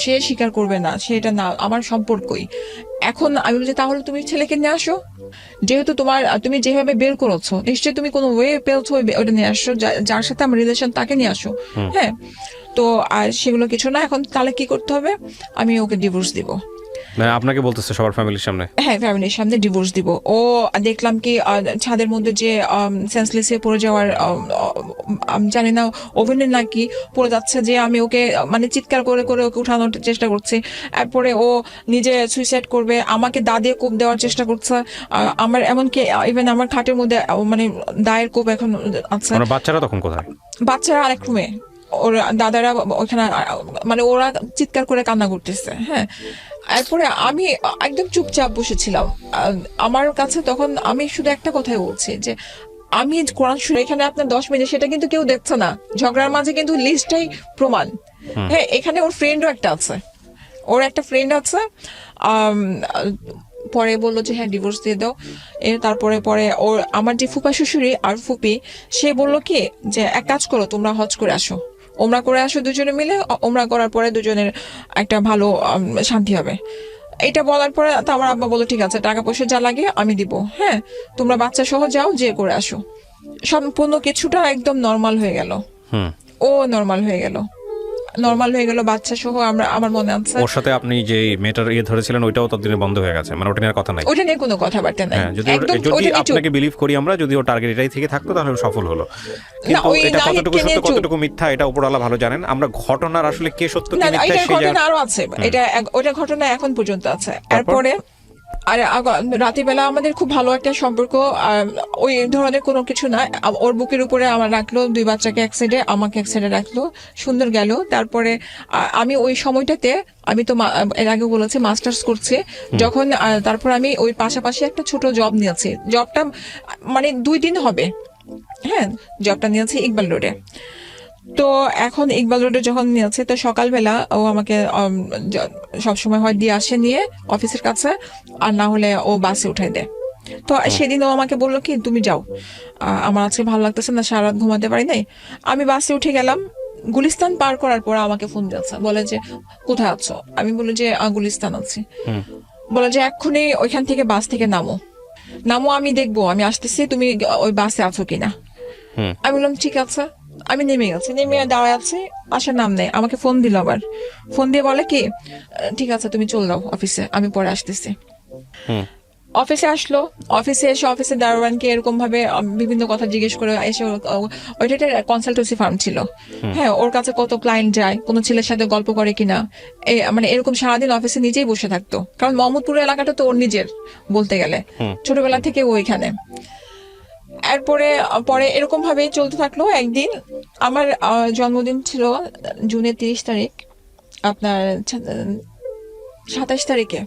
সে স্বীকার করবে না, সেটা না আমার সম্পর্কই। এখন আমি বলছি তাহলে তুমি ছেলেকে নিয়ে আসো, যেহেতু তুমি যেভাবে বের করেছো নিশ্চয়ই তুমি কোনো ওয়ে পেয়েছো, ওটা নিয়ে আসো, যার সাথে আমার রিলেশন তাকে নিয়ে আসো। হ্যাঁ, তো আর সেগুলো কিছু না। এখন তাহলে কি করতে হবে, আমি ওকে ডিভোর্স দিব। মানে আপনাকে বলতেছে সবার ফ্যামিলির সামনে? হ্যাঁ, ফ্যামিলির সামনে ডিভোর্স দিব। ও দেখলাম কি ছাদের মধ্যে যে সেন্সলেস হয়ে পড়ে যাওয়ার, আমি জানি না ওভেনে নাকি পড়ে যাচ্ছে, যে আমি ওকে মানে চিৎকার করে করে ওকে উঠানোর চেষ্টা করছি। এরপরে ও নিজে সুইসাইড করবে, আমাকে দা দিয়ে কোপ দেওয়ার চেষ্টা করছে। আমার এমনকি ইভেন আমার খাটের মধ্যে মানে দায়ের কোপ এখন আছে। বাচ্চারা তখন কোথায়? বাচ্চারা আরেক রুমে, ওর দাদারা ওখানে, মানে ওরা চিৎকার করে কান্না করতেছে। হ্যাঁ, এরপরে আমি একদম চুপচাপ বসেছিলাম। আমার কাছে তখন আমি শুধু একটা কথাই বলছি যে আমি কোরআন শরীফ এখানে আপনার 10 মিনিট, সেটা কিন্তু কেউ দেখছে না। ঝগড়ার মাঝে কিন্তু লিস্টটাই প্রমাণ। হ্যাঁ, এখানে ওর ফ্রেন্ডও একটা আছে, ওর একটা ফ্রেন্ড আছে। পরে বললো যে হ্যাঁ ডিভোর্স দিয়ে দাও। তারপরে ওর আমার যে ফুপা শ্বশুরি আর ফুপি, সে বললো কি যে এক কাজ করো, তোমরা হজ করে আসো, ওমরা করে আসো দুজনে মিলে। ওমরা করার পরে দুজনের একটা ভালো শান্তি হবে। এটা বলার পরে তো আমার আব্বা বললো ঠিক আছে, টাকা পয়সা যা লাগে আমি দিব। হ্যাঁ, তোমরা বাচ্চা সহ যাও, যে করে আসো। সম্পূর্ণ কিছুটা একদম নর্মাল হয়ে গেল। ও নর্মাল হয়ে গেল বাচ্চা সহ। আমার মনে আছে ওর সাথে আপনি যে মেটার ধরেছিলেন ওইটাও ততদিনে বন্ধ হয়ে গেছে, মানে ওটা নিয়ে কথা নাই, ওটা নিয়ে কোনো কথাবার্তা নাই। যদি আপনাকে বিলিভ করি আমরা, যদি ও টার্গেট এটাই থেকে থাকতো তাহলে সফল হলো। কিন্তু এটা কতটুকু সত্য কতটুকু মিথ্যা এটা উপরওয়ালা ভালো জানেন। আমরা ঘটনার আসলে কে সত্য কি মিথ্যা সেই ঘটনা আরো আছে, ওটা ঘটনা এখন পর্যন্ত আছে। এরপরে আর রাতের বেলা আমাদের খুব ভালো একটা সম্পর্ক, ওই ধরনের কোনো কিছু না। ওর বুকের উপরে আমার রাখলো, 2 বাচ্চাকে এক সাইডে, আমাকে এক সাইডে রাখলো, সুন্দর গেল। তারপরে আমি ওই সময়টাতে, আমি তো এর আগে বলেছি মাস্টার্স করছি যখন, তারপর আমি ওই পাশাপাশি একটা ছোট জব নিয়েছি। জবটা মানে 2 দিন হবে, হ্যাঁ, জবটা নিয়েছি ইকবাল রোডে। তো এখন ইকবাল রোডে যখন নিয়েছে, তো সকালবেলা ও আমাকে সবসময় হয় দিয়ে আসে নিয়ে অফিসের কাছে, আর না হলে ও বাসে উঠাই দেয়। তো সেদিন ও আমাকে বললো কি, তুমি যাও, আমার আজকে ভালো লাগতেছে না, সারা রাত ঘুমাতে পারি নাই। আমি বাসে উঠে গেলাম। গুলিস্তান পার করার পর আমাকে ফোন দিচ্ছে, বলে যে কোথায় আছো? আমি বলি যে গুলিস্তান আছি। বলে যে এক্ষুনি ওইখান থেকে বাস থেকে নামো, আমি দেখবো, আমি আসতেছি, তুমি ওই বাসে আছো কিনা। আমি বললাম ঠিক আছে। আমি নেমে গেছি, নেমে দাঁড়ায় আছি, আসার নাম নেই। আমাকে ফোন দিল, আবার ফোন দিয়ে বলে কি, ঠিক আছে তুমি চল যাও অফিসে, আমি পরে আসতেছি। অফিসে আসলো, অফিসে এসে অফিসের দারোয়ানকে এরকম ভাবে বিভিন্ন কথা জিজ্ঞেস করে এসে, ওইটা একটা কনসালটেন্সি ফার্ম ছিল, হ্যাঁ, ওর কাছে কত ক্লায়েন্ট যায়, কোনো ছেলের সাথে গল্প করে কিনা, মানে এরকম সারাদিন অফিসে নিজেই বসে থাকতো, কারণ মোহাম্মদপুর এলাকাটা তো ওর নিজের বলতে গেলে, ছোটবেলা থেকে ওইখানে। এরপরে পরে এরকম ভাবে চলতে থাকলো। একদিন আমার জন্মদিন ছিল জুনের 30 তারিখ, আপনার 27 তারিখে,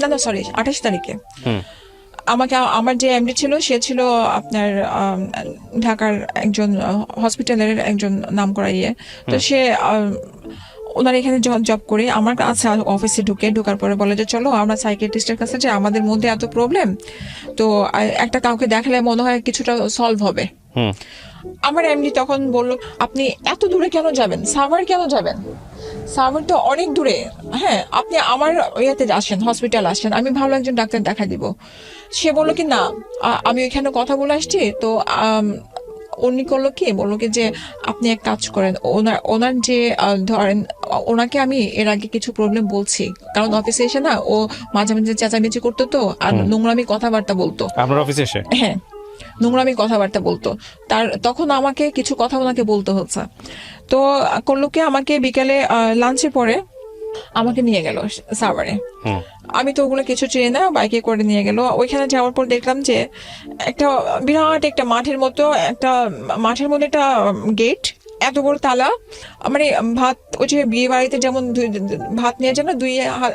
না সরি 28 তারিখে। আমাকে আমার যে এমডি ছিল, সে ছিল আপনার ঢাকার একজন হসপিটালের একজন নামকরা ইয়ে। তো সে ওনার এখানে জব করে আমার কাছে অফিসে ঢোকার পরে বলে যে চলো আমরা সাইকিয়াট্রিস্টের কাছে যে আমাদের মধ্যে এত প্রবলেম, তো একটা কাউকে দেখালে মনে হয় কিছুটা সলভ হবে। আমার এমডি তখন বলল, আপনি এত দূরে কেন যাবেন, সাভার কেন যাবেন, সাভার তো অনেক দূরে, হ্যাঁ আপনি আমার ইয়েতে আসেন, হসপিটাল আসেন, আমি ভালো একজন ডাক্তার দেখা দিব। সে বললো কি না, আমি ওইখানে কথা বলে আসছি। তো উনি করলো কি, বললো কি যে আপনি এক কাজ করেন, ওনার যে ধরেন, ওনাকে আমি এর আগে কিছু প্রবলেম বলছি, কারণ অফিসে এসে না ও মাঝে মাঝে চেঁচামেচি করতো, তো আর নোংরামি কথাবার্তা বলতো আপনার অফিসে এসে, হ্যাঁ নোংরামি কথাবার্তা বলতো। তখন আমাকে কিছু কথা ওনাকে বলতে হচ্ছে। তো করলো কি, আমাকে বিকালে লাঞ্চের পরে আমাকে নিয়ে গেল সাভারে। আমি তো ওগুলো কিছু চিনি না, বাইকে করে নিয়ে গেল। ওইখানে যাওয়ার পর দেখলাম যে একটা বিরাট একটা মাঠের মধ্যে একটা গেট, এত বড় তালা, মানে ভাত, ওই যে বিয়ে বাড়িতে যেমন ভাত নিয়ে যায় না, দুই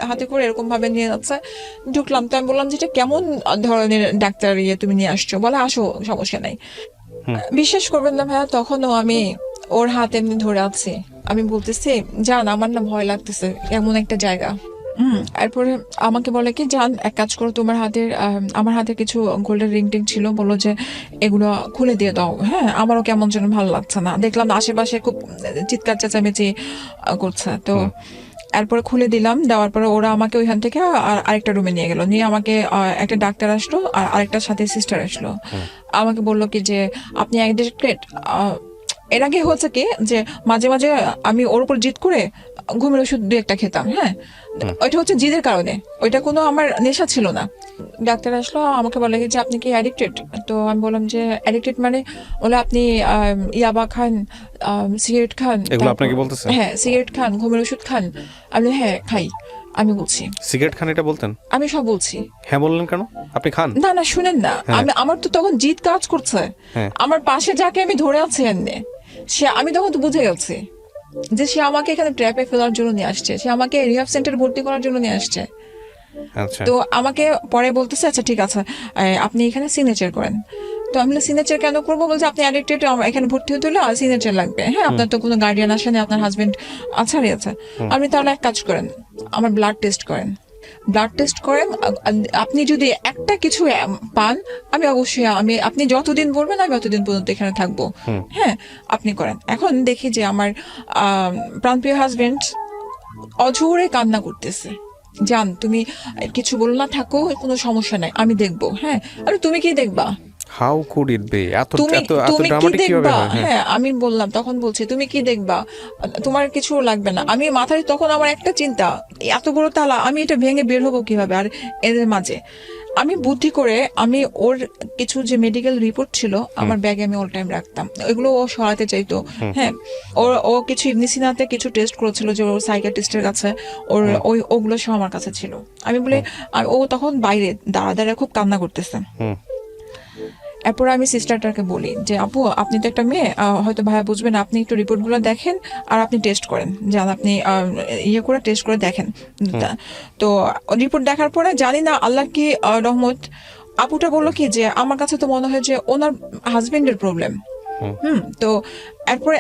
হাতে করে এরকম ভাবে নিয়ে যাচ্ছে। ঢুকলাম, তো আমি বললাম যে এটা কেমন ধরনের ডাক্তার তুমি নিয়ে আসছো? বলে আসো, সমস্যা নাই। বিশ্বাস করবেন না ভাইয়া, তখনও আমি ওর হাত এমনি ধরে আছি, আমি বলতেছি জান আমার না ভয় লাগতেছে, এমন একটা জায়গা। এরপরে আমাকে বলে কি, জান এক কাজ করো, তোমার হাতের আমার হাতে কিছু গোল্ডের রিং টিং ছিল, বলো যে এগুলো খুলে দিয়ে দাও। হ্যাঁ, আমারও কেমন যেন ভালো লাগছে না, দেখলাম আশেপাশে খুব চিৎকার চেঁচামেচি করছে। তো এরপরে খুলে দিলাম, দেওয়ার পরে ওরা আমাকে ওইখান থেকে আরেকটা রুমে নিয়ে গেল, নিয়ে আমাকে একটা ডাক্তার আসলো আর আরেকটার সাথে সিস্টার আসলো। আমাকে বললো কি যে আপনি অ্যাডিক্টেড। এর আগে হচ্ছে কি যে মাঝে মাঝে আমি ওর উপর জিদ করে ঘুমের ওষুধ 2-1টা খেতাম, হ্যাঁ ওইটা হচ্ছে জিদের কারণে, ওইটা কোনো আমার নেশা ছিল না। ডাক্তার আসলো, আমাকে বলে যে আপনি কি অ্যাডিক্টেড? তো আমি বললাম যে অ্যাডিক্টেড মানে, বলে আপনি ইয়াবা খান, সিগারেট খান। আপনাকে বলতেছে? হ্যাঁ, সিগারেট খান, ঘুমের ওষুধ খান। আমি হ্যাঁ খাই। আমি বলছি সিগারেট খান, এটা বলতেন? আমি সব বলছি। হ্যাঁ বললেন কেন? আপনি খান? না শুনেন না, আমার তো তখন জিদ কাজ করছে। আমার পাশে যাকে আমি ধরে আছি এমনি, আমি তখন তো বুঝে গেছি যে সে আমাকে এখানে ট্র্যাপে ফেলার জন্য নিয়ে আসছে, সে আমাকে রিহাব সেন্টার ভর্তি করার জন্য নিয়ে আসছে। তো আমাকে পরে বলতেছে আচ্ছা ঠিক আছে আপনি এখানে সিগনেচার করেন। তো আমি সিগনেচার কেন করবো? বলছে আপনি অ্যাডিক্টেড, এখানে ভর্তি হতে হলে সিগনেচার লাগবে। হ্যাঁ, আপনার তো কোনো গার্ডিয়ান আসেনি, আপনার হাজবেন্ড আছাড়ি আছে। আপনি তাহলে এক কাজ করেন, আমার ব্লাড টেস্ট করেন। আপনি যদি একটা কিছু পান, আমি অবশ্যই আপনি যতদিন বলবেন আমি অতদিন পর্যন্ত এখানে থাকবো। হ্যাঁ, আপনি করেন। এখন দেখি যে আমার প্রাণপ্রিয় হাজবেন্ড অঝোরে কান্না করতেছে, জান তুমি কিছু বলো না, থাকো, কোনো সমস্যা নাই, আমি দেখবো। হ্যাঁ, আরে তুমি কি দেখবা? How could it be? তুমি কি দেখবা? হ্যাঁ, আমি বললাম, তখন বলছি তুমি কি দেখবা, তোমার কিছু লাগবে না। আমি মাথায় তখন আমার একটা চিন্তা, এত বড় তালা, আমি এটা ভেঙে বের হবো কিভাবে? আর এদের মাঝে আমি বুদ্ধি করে আমি ওর কিছু যে মেডিকেল রিপোর্ট ছিল আমার ব্যাগে আমি অল টাইম রাখতাম, ওইগুলো ও সরাতে চাইতো। হ্যাঁ, ও কিছু ইবনে সিনাতে কিছু টেস্ট করেছিল যে ওর সাইকিয়াট্রিস্টের কাছে, ওগুলো সব আমার কাছে ছিল। আমি বলি, ও তখন বাইরে দাঁড়া খুব কান্না করতেছে। এরপর আমি সিস্টারটাকে বলি যে আপু, আপনি তো একটা মেয়ে, হয়তো ভাইয়া বুঝবেন, আপনি একটু রিপোর্টগুলো দেখেন আর আপনি টেস্ট করেন, যান আপনি করে টেস্ট করে দেখেন। তো রিপোর্ট দেখার পরে জানি না আল্লাহ কি রহমত, আপুটা বললো কি যে আমার কাছে তো মনে হয় যে ওনার হাজবেন্ডের প্রবলেম। তো এরপরে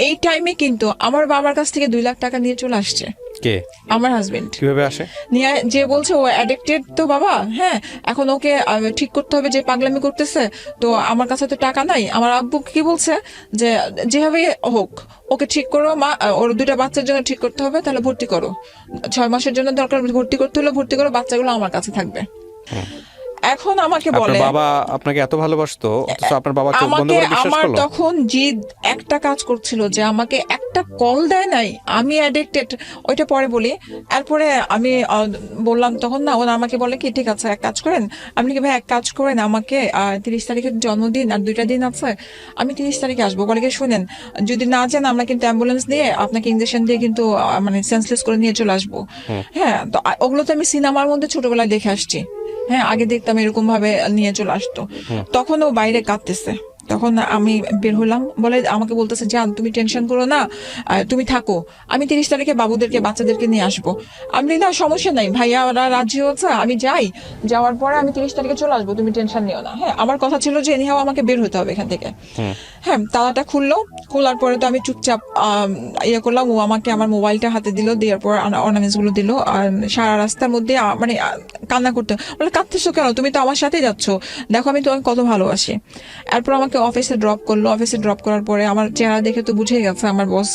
এই টাইমে কিন্তু আমার বাবার কাছ থেকে 2 লাখ টাকা নিয়ে চলে আসছে। কে? আমার হাজবেন্ড। কিভাবে আসে? নিয়ে যে বলছে ও অ্যাডিক্টেড তো বাবা, হ্যাঁ এখন ওকে ঠিক করতে হবে, যে পাগলামি করতেছে, তো আমার কাছে তো টাকা নাই। আমার আব্বু কি বলছে যে যেভাবে হোক ওকে ঠিক করো মা, ওর 2টা বাচ্চার জন্য ঠিক করতে হবে, তাহলে ভর্তি করো, 6 মাসের জন্য দরকার ভর্তি করতে হলে ভর্তি করো, বাচ্চাগুলো আমার কাছে থাকবে। এখন আমাকে বলে আপনার বাবা আপনাকে এত ভালোবাসতো, অথচ আপনার বাবা চোখ বন্ধ করে বিশ্বাস আমার করলো? তখন জিদ একটা কাজ করছিল যে আমাকে একটা কল দেয় নাই, আমি অ্যাডিক্টেড, ওইটা পরে বলি। এরপরে আমি বললাম তখন না, ওরা আমাকে বলে কি ঠিক আছে এক কাজ করেন, আপনি কি ভাই এক কাজ করেন, আমাকে 30 তারিখের জন্মদিন আর 2টা দিন আছে, আমি 30 তারিখে আসবো। বলে কি শুনেন, যদি না যান আমরা কিন্তু অ্যাম্বুলেন্স দিয়ে আপনাকে ইঞ্জেকশন দিয়ে কিন্তু মানে সেন্সলেস করে নিয়ে চলে আসবো। হ্যাঁ, তো ওগুলো তো আমি সিনেমার মধ্যে ছোটবেলায় দেখে আসছি। হ্যাঁ, আগে দেখতাম এরকম ভাবে নিয়ে চলে আসতো। তখন ও বাইরে কাঁদতেছে, তখন আমি বের হলাম, বলে আমাকে বলতেছে জান তুমি টেনশন করো না, তুমি থাকো, আমি 30 তারিখে বাবুদেরকে বাচ্চাদেরকে নিয়ে আসবো। আমি না সমস্যা নাই ভাইয়া, ওরা রাজি হচ্ছে, আমি যাই, যাওয়ার পরে আমি 30 তারিখে চলে আসবো, তুমি টেনশন নিও না। হ্যাঁ, আমার কথা ছিল যে এনিহাও আমাকে বের হতে হবে এখান থেকে। হ্যাঁ, তালাটা খুললো, খোলার পরে তো আমি চুপচাপ ইয়ে করলাম, ও আমাকে আমার মোবাইলটা হাতে দিল, দেওয়ার পর অর্নামেন্টস গুলো দিল, আর সারা রাস্তার মধ্যে মানে কান্না করতে, বলে কাঁদতেছো কেন, তুমি তো আমার সাথেই যাচ্ছ, দেখো আমি তোমাকে কত ভালোবাসি। এরপর আমাকে অফিসে ড্রপ করলো, অফিসে ড্রপ করার পরে আমার চেহারা দেখে তো বুঝে গেছে আমার বস,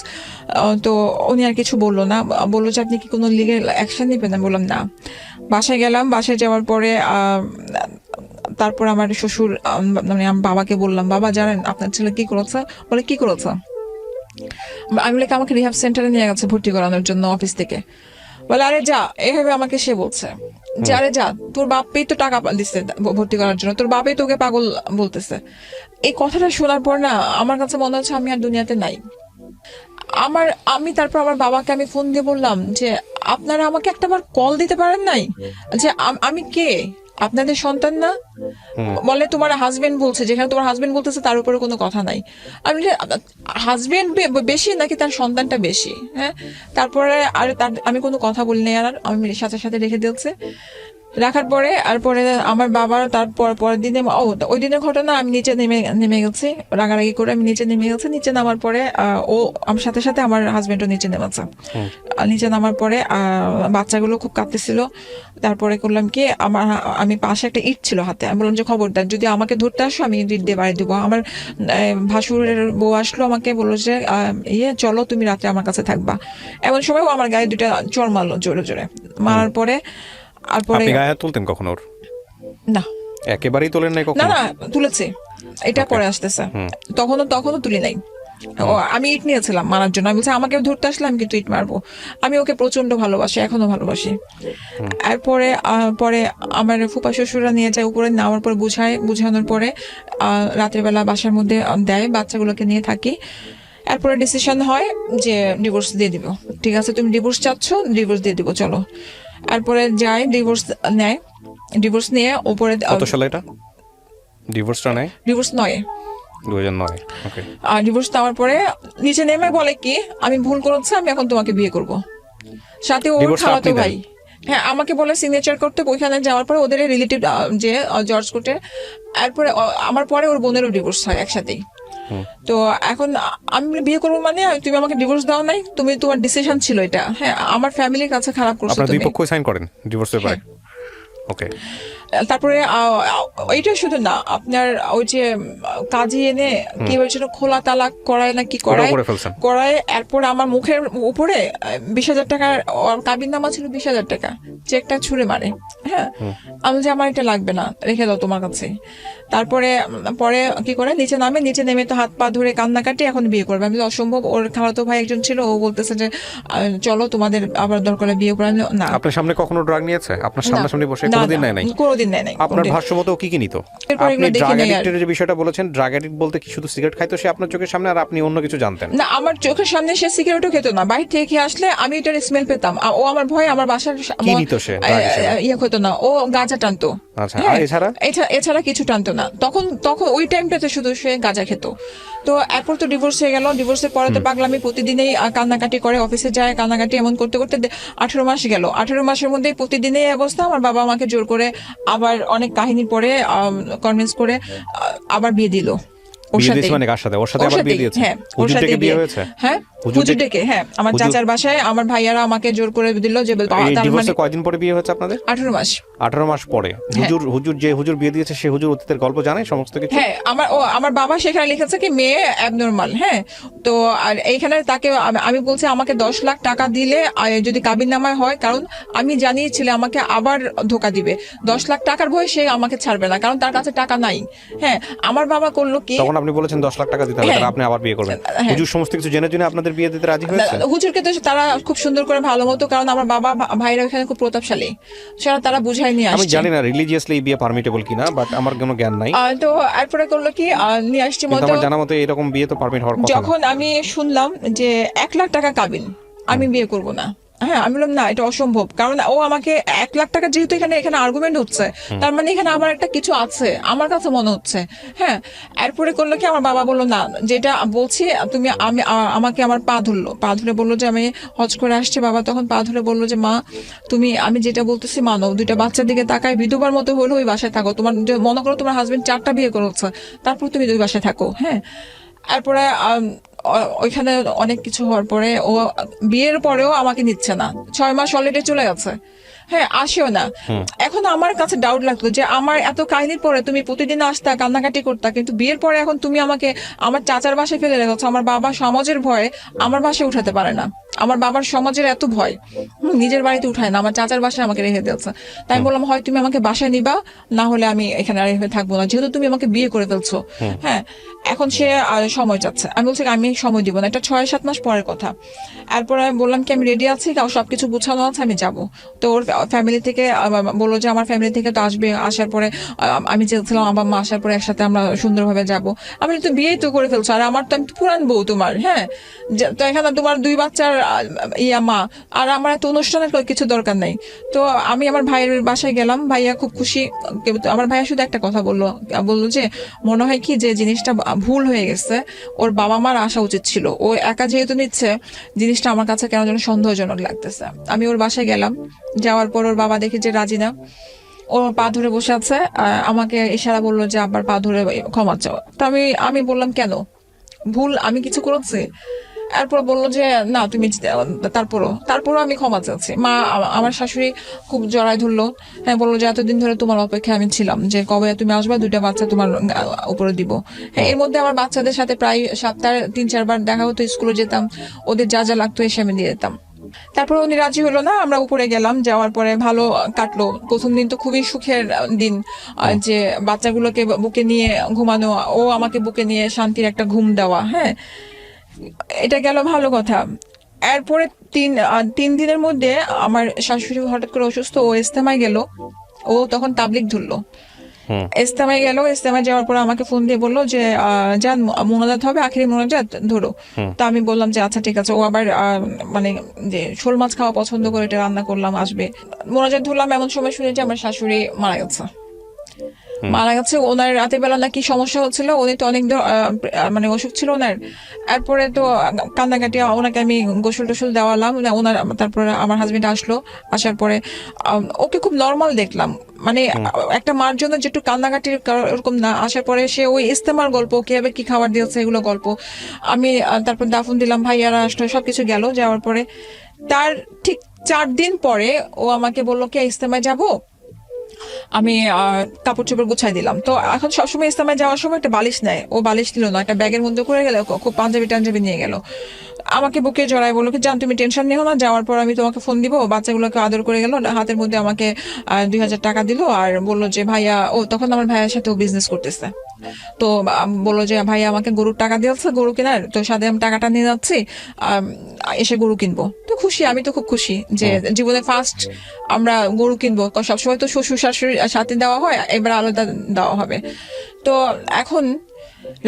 তো উনি আর কিছু বললো না, বললো যে আপনি কি কোনো লিগেল অ্যাকশন নেবেন? আমি বললাম না। বাসায় গেলাম, বাসায় যাওয়ার পরে তারপর আমার শ্বশুর মানে আমার বাবাকে বললাম, বাবা জানেন আপনার ছেলে কি করেছে? বলে কি করেছে? আমি বলে আমাকে রিহ্যাব সেন্টারে নিয়ে গেছে ভর্তি করানোর জন্য অফিস থেকে। বলে আরে যা, এভাবে আমাকে সে বলছে যে আরে যা, তোর বাপই তো টাকা দিচ্ছে ভর্তি করার জন্য, তোর বাপই তোকে পাগল বলতেছে। এই কথাটা শোনার পর না আমার কাছে মনে হচ্ছে আমি আর দুনিয়াতে নাই। আমি তারপর আমার বাবাকে আমি ফোন দিয়ে বললাম যে আপনারা আমাকে একটাবার কল দিতে পারেন নাই, যে আমি কে, আপনাদের সন্তান না? বলে তোমার হাজবেন্ড বলছে, যেখানে তোমার হাজবেন্ড বলতেছে তার উপরে কোনো কথা নাই। আমি হাজবেন্ড বেশি নাকি তার সন্তানটা বেশি? হ্যাঁ, তারপরে আর আমি কোনো কথা বলি নাই, আর আমি সাথে সাথে রেখে দিয়েছে। রাখার পরে আর পরে আমার বাবার তারপর পরের দিনে ওই দিনের ঘটনা, আমি নিচে নেমে গেছি, রাগারাগি করে আমি নিচে নেমে গেছি। নিচে নামার পরে ও আমার সাথে সাথে আমার হাজবেন্ডও নিচে নেমেছে। নিচে নামার পরে বাচ্চাগুলো খুব কাঁদতেছিল। তারপরে করলাম কি, আমি পাশে একটা ইট ছিল হাতে, আমি বললাম যে খবরদার যদি আমাকে ধরতে আসো আমি ইট দিয়ে বাড়ি দেবো। আমার ভাসুরের বউ আসলো, আমাকে বললো যে চলো তুমি রাত্রে আমার কাছে থাকবা। এমন সময় ও আমার গায়ে 2টা চড় মারলো জোরে জোরে। মারার পরে আপনি গায়ে হাত তুলতেন কখনো ওর? না, একেবারেই তোলেন নাই কখনো? না তুলেছে, এটা পরে আসতেছে, তখনও তুলি নাই। আমি ইট নিয়েছিলাম মারার জন্য, আমি বলছি আমাকে ধরতে আসলে আমি কিন্তু ইট মারবো। আমি ওকে প্রচন্ড ভালোবাসি, এখনো ভালোবাসি। এরপরে পরে আমার ফুপা শ্বশুরা নিয়ে যায় উপরে, নেওয়ার পর বুঝানোর পরে রাত্রেবেলা বাসার মধ্যে দেয়, বাচ্চাগুলোকে নিয়ে থাকি। এরপরে ডিসিশন হয় যে ডিভোর্স দিয়ে দিব। ঠিক আছে, তুমি ডিভোর্স চাচ্ছ, ডিভোর্স দিয়ে দিব, চলো। এরপরে যাই, ডিভোর্স নেয়। ডিভোর্স নিয়ে উপরে কত সালে এটা ডিভোর্সটা নেয়? ডিভোর্স নয় 2009। ওকে। আর ডিভোর্স নেওয়ার পরে নিচে নেমে বলে কি আমি ভুল করেছি, আমি এখন তোমাকে বিয়ে করব। সাথে ওর খালাতো ভাই, হ্যাঁ, আমাকে বলে সিগনেচার করতে। ওইখানে যাওয়ার পরে ওদের রিলেটিভ যে জর্জ কোর্টে, এরপরে আমার পরে ওর বোনেরও ডিভোর্স হয় একসাথেই। তো এখন আমি বিয়ে করবো মানে তুমি আমাকে ডিভোর্স দাও নাই, তুমি তোমার ডিসিশন ছিল এটা। হ্যাঁ, আমার ফ্যামিলির কাছে খারাপ করছো আপনারা দুই তুমি। পক্ষই সাইন করেন ডিভোর্সের পরে? ওকে। তারপরে এটা শুধু না, আপনার ওই যে কাজী এনে কি বলছিল খোলা তালাক করায় না কি করায়। এরপর আমার মুখের উপরে 20,000 টাকার কাবিন নামা ছিল, 20,000 টাকা চেকটা ছুঁড়ে মারে। হ্যাঁ, আমি যে আমার এটা লাগবে না, রেখে দাও তোমার কাছে। তারপরে পরে কি করে নিচে নেমে তো হাত পা ধরে কান্নাকাটি, এখন বিয়ে করবে। আমি অসম্ভব। ওর খালাতো ভাই একজন ছিল, ও বলতেছে যে চলো তোমাদের আবার দরকার বিয়ে করে। না। আপনার সামনে কখনো ড্রাগ নিয়েছে? আপনার সামনাসামনি বসে কোনোদিন নেয় নাই? কোনোদিন নেয় নাই। আপনার ভাষ্যমতো কি কি নিত? আপনি ড্রাগ অ্যাডিক্টের যে বিষয়টা বলেছেন, ড্রাগ অ্যাডিক্ট বলতে কি শুধু সিগারেট খাইতো সে আপনার চোখের সামনে, আর আপনি অন্য কিছু জানতেন না? আমার চোখের সামনে সে সিগারেটও খেতো না, বাইরে থেকে খেয়ে আসলে আমি এটার স্মেল পেতাম। ও আমার ভয়, আমার বাসার কি নিত সে? ইয়ে হতো না, ও গাঁজা টানতো। আচ্ছা, আর এছাড়া এছাড়া কিছু টানতো না। তখন ওই টাইমটাতে শুধু সে গাঁজা খেত। তো এরপর তো ডিভোর্স হয়ে গেল। ডিভোর্সের পরে তো পাগলামি, প্রতিদিনই কান্নাকাটি করে, অফিসে যায় কান্নাকাটি, এমন করতে করতে 18 মাস গেল। 18 মাসের মধ্যে প্রতিদিনই এই অবস্থা। আমার বাবা আমাকে জোর করে আবার অনেক কাহিনীর পরে কনভিন্স করে আবার বিয়ে দিল ওর সাথে। মানে কার সাথে? ওর সাথে আবার বিয়ে দিয়েছে? হ্যাঁ, ওর সাথে বিয়ে হয়েছে। হ্যাঁ, হুজুর ডেকে। হ্যাঁ, আমার চাচার বাসায় আমার ভাইয়ারা আমাকে জোর করে দিল যে ডিভোর্সের কয়দিন পরে বিয়ে হয়েছে আপনাদের? 18 মাস। 18 মাস পরে হুজুর বিয়ে দিয়েছে, সে হুজুর অতীতের গল্প জানে সমস্ত কিছু? হ্যাঁ, আমার বাবা সেখানে লিখেছে কি মেয়ে অ্যাবনর্মাল। হ্যাঁ, তো আর এইখানে তাকে আমি বলছি আমাকে 10 লাখ টাকা দিলে যদি কাবিননামায় হয়, কারণ আমি জানিয়েছিলে আমাকে আবার ধোকা দিবে। 10 লাখ টাকার ভয় সে আমাকে ছাড়বে না, কারণ তার কাছে টাকা নাই। হ্যাঁ, আমার বাবা করলো কি, তখন আপনি বলেছেন 10 লাখ টাকা দিতে হবে, আপনি আবার বিয়ে করবেন। হুজুর সমস্ত কিছু জেনে জেনে আপনাদের বিয়ে দিতে রাজি হয়েছে? হুজুরকে তো তারা খুব সুন্দর করে ভালো মতো, কারণ আমার বাবা ভাইরা ওখানে খুব প্রতাপশালী, সেটা তারা বুঝাই নিয়ে আসছে। আমি জানি না রিলিজিয়াসলি বিয়ে পারমিটেবল কিনা, বাট আমার কোনো জ্ঞান নাই। তো এরপরে করলো কি নিয়ে আসছে মতো, আমার জানা মতে এরকম বিয়ে তো পারমিট হওয়ার কথা না। যখন আমি শুনলাম যে 1 লাখ টাকা কাবিন, আমি বিয়ে করব না। হ্যাঁ, আমি বললাম না, এটা অসম্ভব, কারণ ও আমাকে 1 লাখ টাকা, যেহেতু এখানে আর্গুমেন্ট হচ্ছে, তার মানে এখানে আবার একটা কিছু আছে আমার কাছে মনে হচ্ছে। হ্যাঁ, এরপরে করলো কি আমার বাবা বললো না, যেটা বলছি তুমি, আমাকে আমার পা ধরে বললো যে আমি হজ করে আসছি। বাবা তখন পা ধরে বললো যে মা, তুমি আমি যেটা বলতেছি মানো, 2টা বাচ্চার দিকে তাকায়, বিধবার মতো হলো ওই বাসায় থাকো। তোমার মনে করো তোমার হাজবেন্ড 4টা বিয়ে করেছে, তারপর তুমি 2 বাসায় থাকো। হ্যাঁ, এরপরে ওইখানে অনেক কিছু হওয়ার পরে ও বিয়ের পরেও আমাকে নিচ্ছে না। 6 মাস অলরেডি চলে গেছে। হ্যাঁ, আসেও না। এখন আমার কাছে ডাউট লাগতো যে আমার এত কাহিনীর পরে তুমি প্রতিদিন আসতা, কান্নাকাটি করতা, কিন্তু বিয়ের পরে এখন তুমি আমাকে আমার চাচার বাসায় ফেলে রেখেছো। আমার বাবা সমাজের ভয়ে আমার বাসায় উঠাতে পারে না। আমার বাবার সমাজের এত ভয়, নিজের বাড়িতে উঠায় না, আমার চাচার বাসায় আমাকে রেখে দিয়েছে। তাই আমি বললাম, হয় তুমি আমাকে বাসায় নিবা, না হলে আমি এখানে আর থাকবো না, যেহেতু তুমি আমাকে বিয়ে করে ফেলছো। হ্যাঁ, এখন সে সময় চাচ্ছে। আমি বলছি আমি সময় দিব না, এটা 6-7 মাস পরের কথা। এরপরে আমি বললাম কি আমি রেডি আছি, সবকিছু গুছানো আছে, আমি যাবো। তো ওর ফ্যামিলি থেকে বললো যে আমার ফ্যামিলি থেকে তো আসবে, আসার পরে আমি চেয়েছিলাম আমার মা আসার পরে একসাথে আমরা সুন্দরভাবে যাবো। আমি তো বিয়েই তো করে ফেলছো, আর আমার তো আমি তো পুরান বউ তোমার। হ্যাঁ, তো এখানে তোমার 2 বাচ্চার মা, আর আমার এত অনুষ্ঠানের কিছু দরকার নেই। তো আমি আমার ভাইয়ের বাসায় গেলাম, ভাইয়া খুব খুশি। আমার ভাইয়া শুধু একটা কথা বললো যে মনে হয় কি যে জিনিসটা ভুল হয়ে গেছে, ওর বাবা মার আসা উচিত ছিল, ও একা যেহেতু নিচ্ছে, জিনিসটা আমার কাছে কেন যেন সন্দেহজনক লাগতেছে। আমি ওর বাসায় গেলাম, যাওয়ার পর ওর বাবা দেখি যে রাজি না, ও পা ধরে বসে আছে, আমাকে ইশারা বললো যে আবার পা ধরে ক্ষমা চাও। তো আমি বললাম কেন, ভুল আমি কিছু করেছি? এরপর বললো যে না তুমি, তারপরও আমি ক্ষমা চাচ্ছি। মা, আমার শাশুড়ি খুব জড়ায় ধরলো। হ্যাঁ, বললো যে এতদিন ধরে তোমার অপেক্ষায় আমি ছিলাম, যে কবে তুমি আসবা, 2টা বাচ্চা তোমার উপরে দিব। হ্যাঁ, এর মধ্যে আমার বাচ্চাদের সাথে প্রায় সপ্তাহে 3-4 বার দেখা হতো, স্কুলে যেতাম, ওদের যা যা লাগতো এসে আমি দিয়ে দিতাম। তারপর উনি রাজি হলো না, আমরা উপরে গেলাম, যাওয়ার পরে ভালো কাটলো। প্রথম দিন তো খুবই সুখের দিন, যে বাচ্চাগুলোকে বুকে নিয়ে ঘুমানো, ও আমাকে বুকে নিয়ে শান্তির একটা ঘুম দেওয়া। হ্যাঁ, এটা গেল ভালো কথা। এরপরে 3 দিনের মধ্যে আমার শাশুড়ি হঠাৎ করে অসুস্থ, ও ইস্তেমায় গেল। ও তখন তাবলিগ ধরলো, ইস্তেমায় গেল। ইস্তেমায় যাওয়ার পর আমাকে ফোন দিয়ে বললো যে যান, মোনাজাত হবে, আখিরি মোনাজাত ধরো। তো আমি বললাম যে আচ্ছা ঠিক আছে। ও আবার মানে যে শোল মাছ খাওয়া পছন্দ করে, এটা রান্না করলাম, আসবে। মোনাজাত ধরলাম, এমন সময় শুনে যে আমার শাশুড়ি মারা গেছে। ওনার রাতের বেলা নাকি সমস্যা হচ্ছিল, উনি তো অনেক মানে অসুখ ছিল ওনার। এরপরে তো কান্নাকাটি, ওনাকে আমি গোসল টোসল দেওয়ালাম ওনার। তারপরে আমার হাজবেন্ড আসলো, আসার পরে ওকে খুব নর্মাল দেখলাম, মানে একটা মার জন্য যেটু কান্নাকাটির ওরকম না। আসার পরে সে ওই ইস্তেমার গল্প, কিভাবে কি খাবার দিয়েছে এগুলো গল্প। আমি তারপর দাফন দিলাম, ভাইয়ারা আসলো, সবকিছু গেল। যাওয়ার পরে তার ঠিক 4 দিন পরে ও আমাকে বললো কি ইস্তেমায় যাবো। আমি কাপড় চোপড় গুছাই দিলাম। তো এখন সবসময় ইস্তেমায় যাওয়ার সময় একটা বালিশ নেয়, ও বালিশ দিল না, একটা ব্যাগের মধ্যে করে গেল, খুব পাঞ্জাবি নিয়ে গেল। আমাকে বুকে জড়াই বললো কি জান তুমি টেনশন নিও না, যাওয়ার পর আমি তোমাকে ফোন দিব। বাচ্চাগুলোকে আদর করে গেল, হাতের মধ্যে আমাকে 2000 টাকা দিল, আর বললো যে ভাইয়া, ও তখন আমার ভাইয়ের সাথে ও বিজনেস করতেছে। তো বললো যে ভাইয়া আমাকে গরুর টাকা দিয়েছে, গরু কেনার, তো সাথে আমি টাকাটা নিয়ে যাচ্ছি, এসে গরু কিনবো। তো খুশি, আমি তো খুব খুশি যে জীবনে ফার্স্ট আমরা গরু কিনবো। সবসময় তো শ্বশুর শাশুড়ির সাথে দেওয়া হয়, এবার আলাদা দেওয়া হবে। তো এখন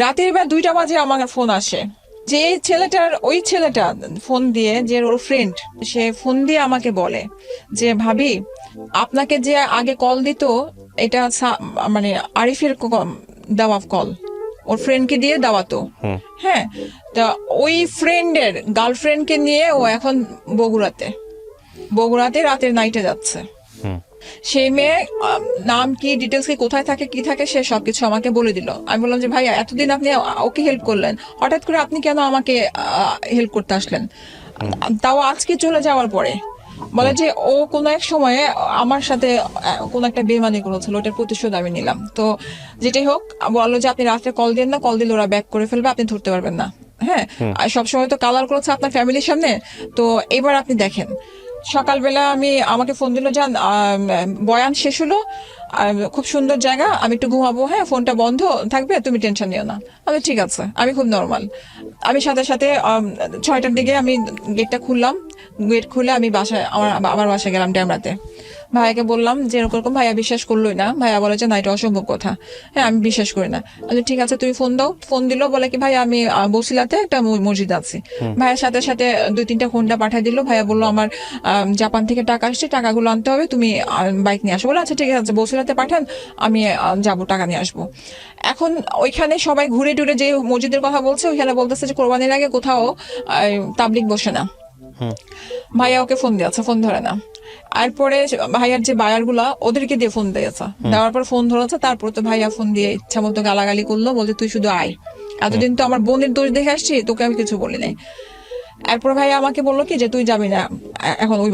রাতের বেলা 2টা বাজে আমার ফোন আসে, যে ওই ছেলেটা ফোন দিয়ে, যে ওর ফ্রেন্ড, সে ফোন দিয়ে আমাকে বলে যে ভাবি, আপনাকে যে আগে কল দিত এটা মানে আরিফের দেওয়া কল, ওর ফ্রেন্ডকে দিয়ে দেওয়া তো। হ্যাঁ, তা ওই ফ্রেন্ডের গার্লফ্রেন্ডকে নিয়ে ও এখন বগুড়াতে রাতের নাইটে যাচ্ছে। সেই মেয়ে নাম কি, ডিটেলস কি, কোথায় থাকে, কি থাকে, সে সবকিছু আমাকে বলে দিল। আমি বললাম যে ভাইয়া এতদিন আপনি ওকে হেল্প করলেন, হঠাৎ করে আপনি কেন আমাকে হেল্প করতে আসলেন, তাও আজকে চলে যাওয়ার পরে? বলে যে ও কোনো এক সময়ে আমার সাথে কোন একটা বেমানি করেছিল, ওটার প্রতিশোধ আমি নিলাম। তো যেটাই হোক, বললো যে আপনি রাত্রে কল দেন না, কল দিলে ওরা ব্যাক করে ফেলবে, আপনি ধরতে পারবেন না। হ্যাঁ, আর সবসময় তো কালার করেছে আপনার ফ্যামিলির সামনে, তো এবার আপনি দেখেন। সকালবেলা আমাকে ফোন দিল, যান বয়ান শেষ হলো, খুব সুন্দর জায়গা, আমি একটু ঘুমাবো, হ্যাঁ ফোনটা বন্ধ থাকবে, তুমি টেনশন নিও না। আমি ঠিক আছে, আমি খুব নর্মাল। আমি সাথে 6টার দিকে আমি গেটটা খুললাম, গেট খুলে আমি বাসায় আমার বাসায় গেলাম ড্যামরাতে। ভাইয়াকে বললাম যে এরকম, ভাইয়া বিশ্বাস করলোই না। ভাইয়া বলে যে না, এটা অসম্ভব কথা, হ্যাঁ আমি বিশ্বাস করি না। আচ্ছা ঠিক আছে, তুমি ফোন দাও। ফোন দিল, বলে কি ভাইয়া আমি বসিলাতে একটা মসজিদ আছি। ভাইয়ার সাথে 2-3টা হোন্ডা পাঠিয়ে দিল। ভাইয়া বললো আমার জাপান থেকে টাকা আসছে, টাকাগুলো আনতে হবে, তুমি বাইক নিয়ে আসো। বলে আচ্ছা ঠিক আছে, বসিলাতে পাঠান, আমি যাবো, টাকা নিয়ে আসবো। এখন ওইখানে সবাই ঘুরে টুরে যে মসজিদের কথা বলছে, ওইখানে বলতেছে যে কোরবানির আগে কোথাও তাবলিগ বসে না। ভাইয়া ওকে ফোন দিয়েছে, ফোন ধরে না। এরপরে ভাইয়ার যে বায়ার গুলা, ওদেরকে দিয়ে ফোন দিয়েছে, দেওয়ার পর ফোন ধরেছে। তারপর তো ভাইয়া ফোন দিয়ে ইচ্ছা মতো গালাগালি করলো, বলতে তুই শুধু আয়, এতদিন তো আমার বোনের দোষ দেখে আসছি, তোকে আমি কিছু বলি নাই। এরপর ভাইয়া আমাকে বললো কি যে তুই যাবি না এখন ওই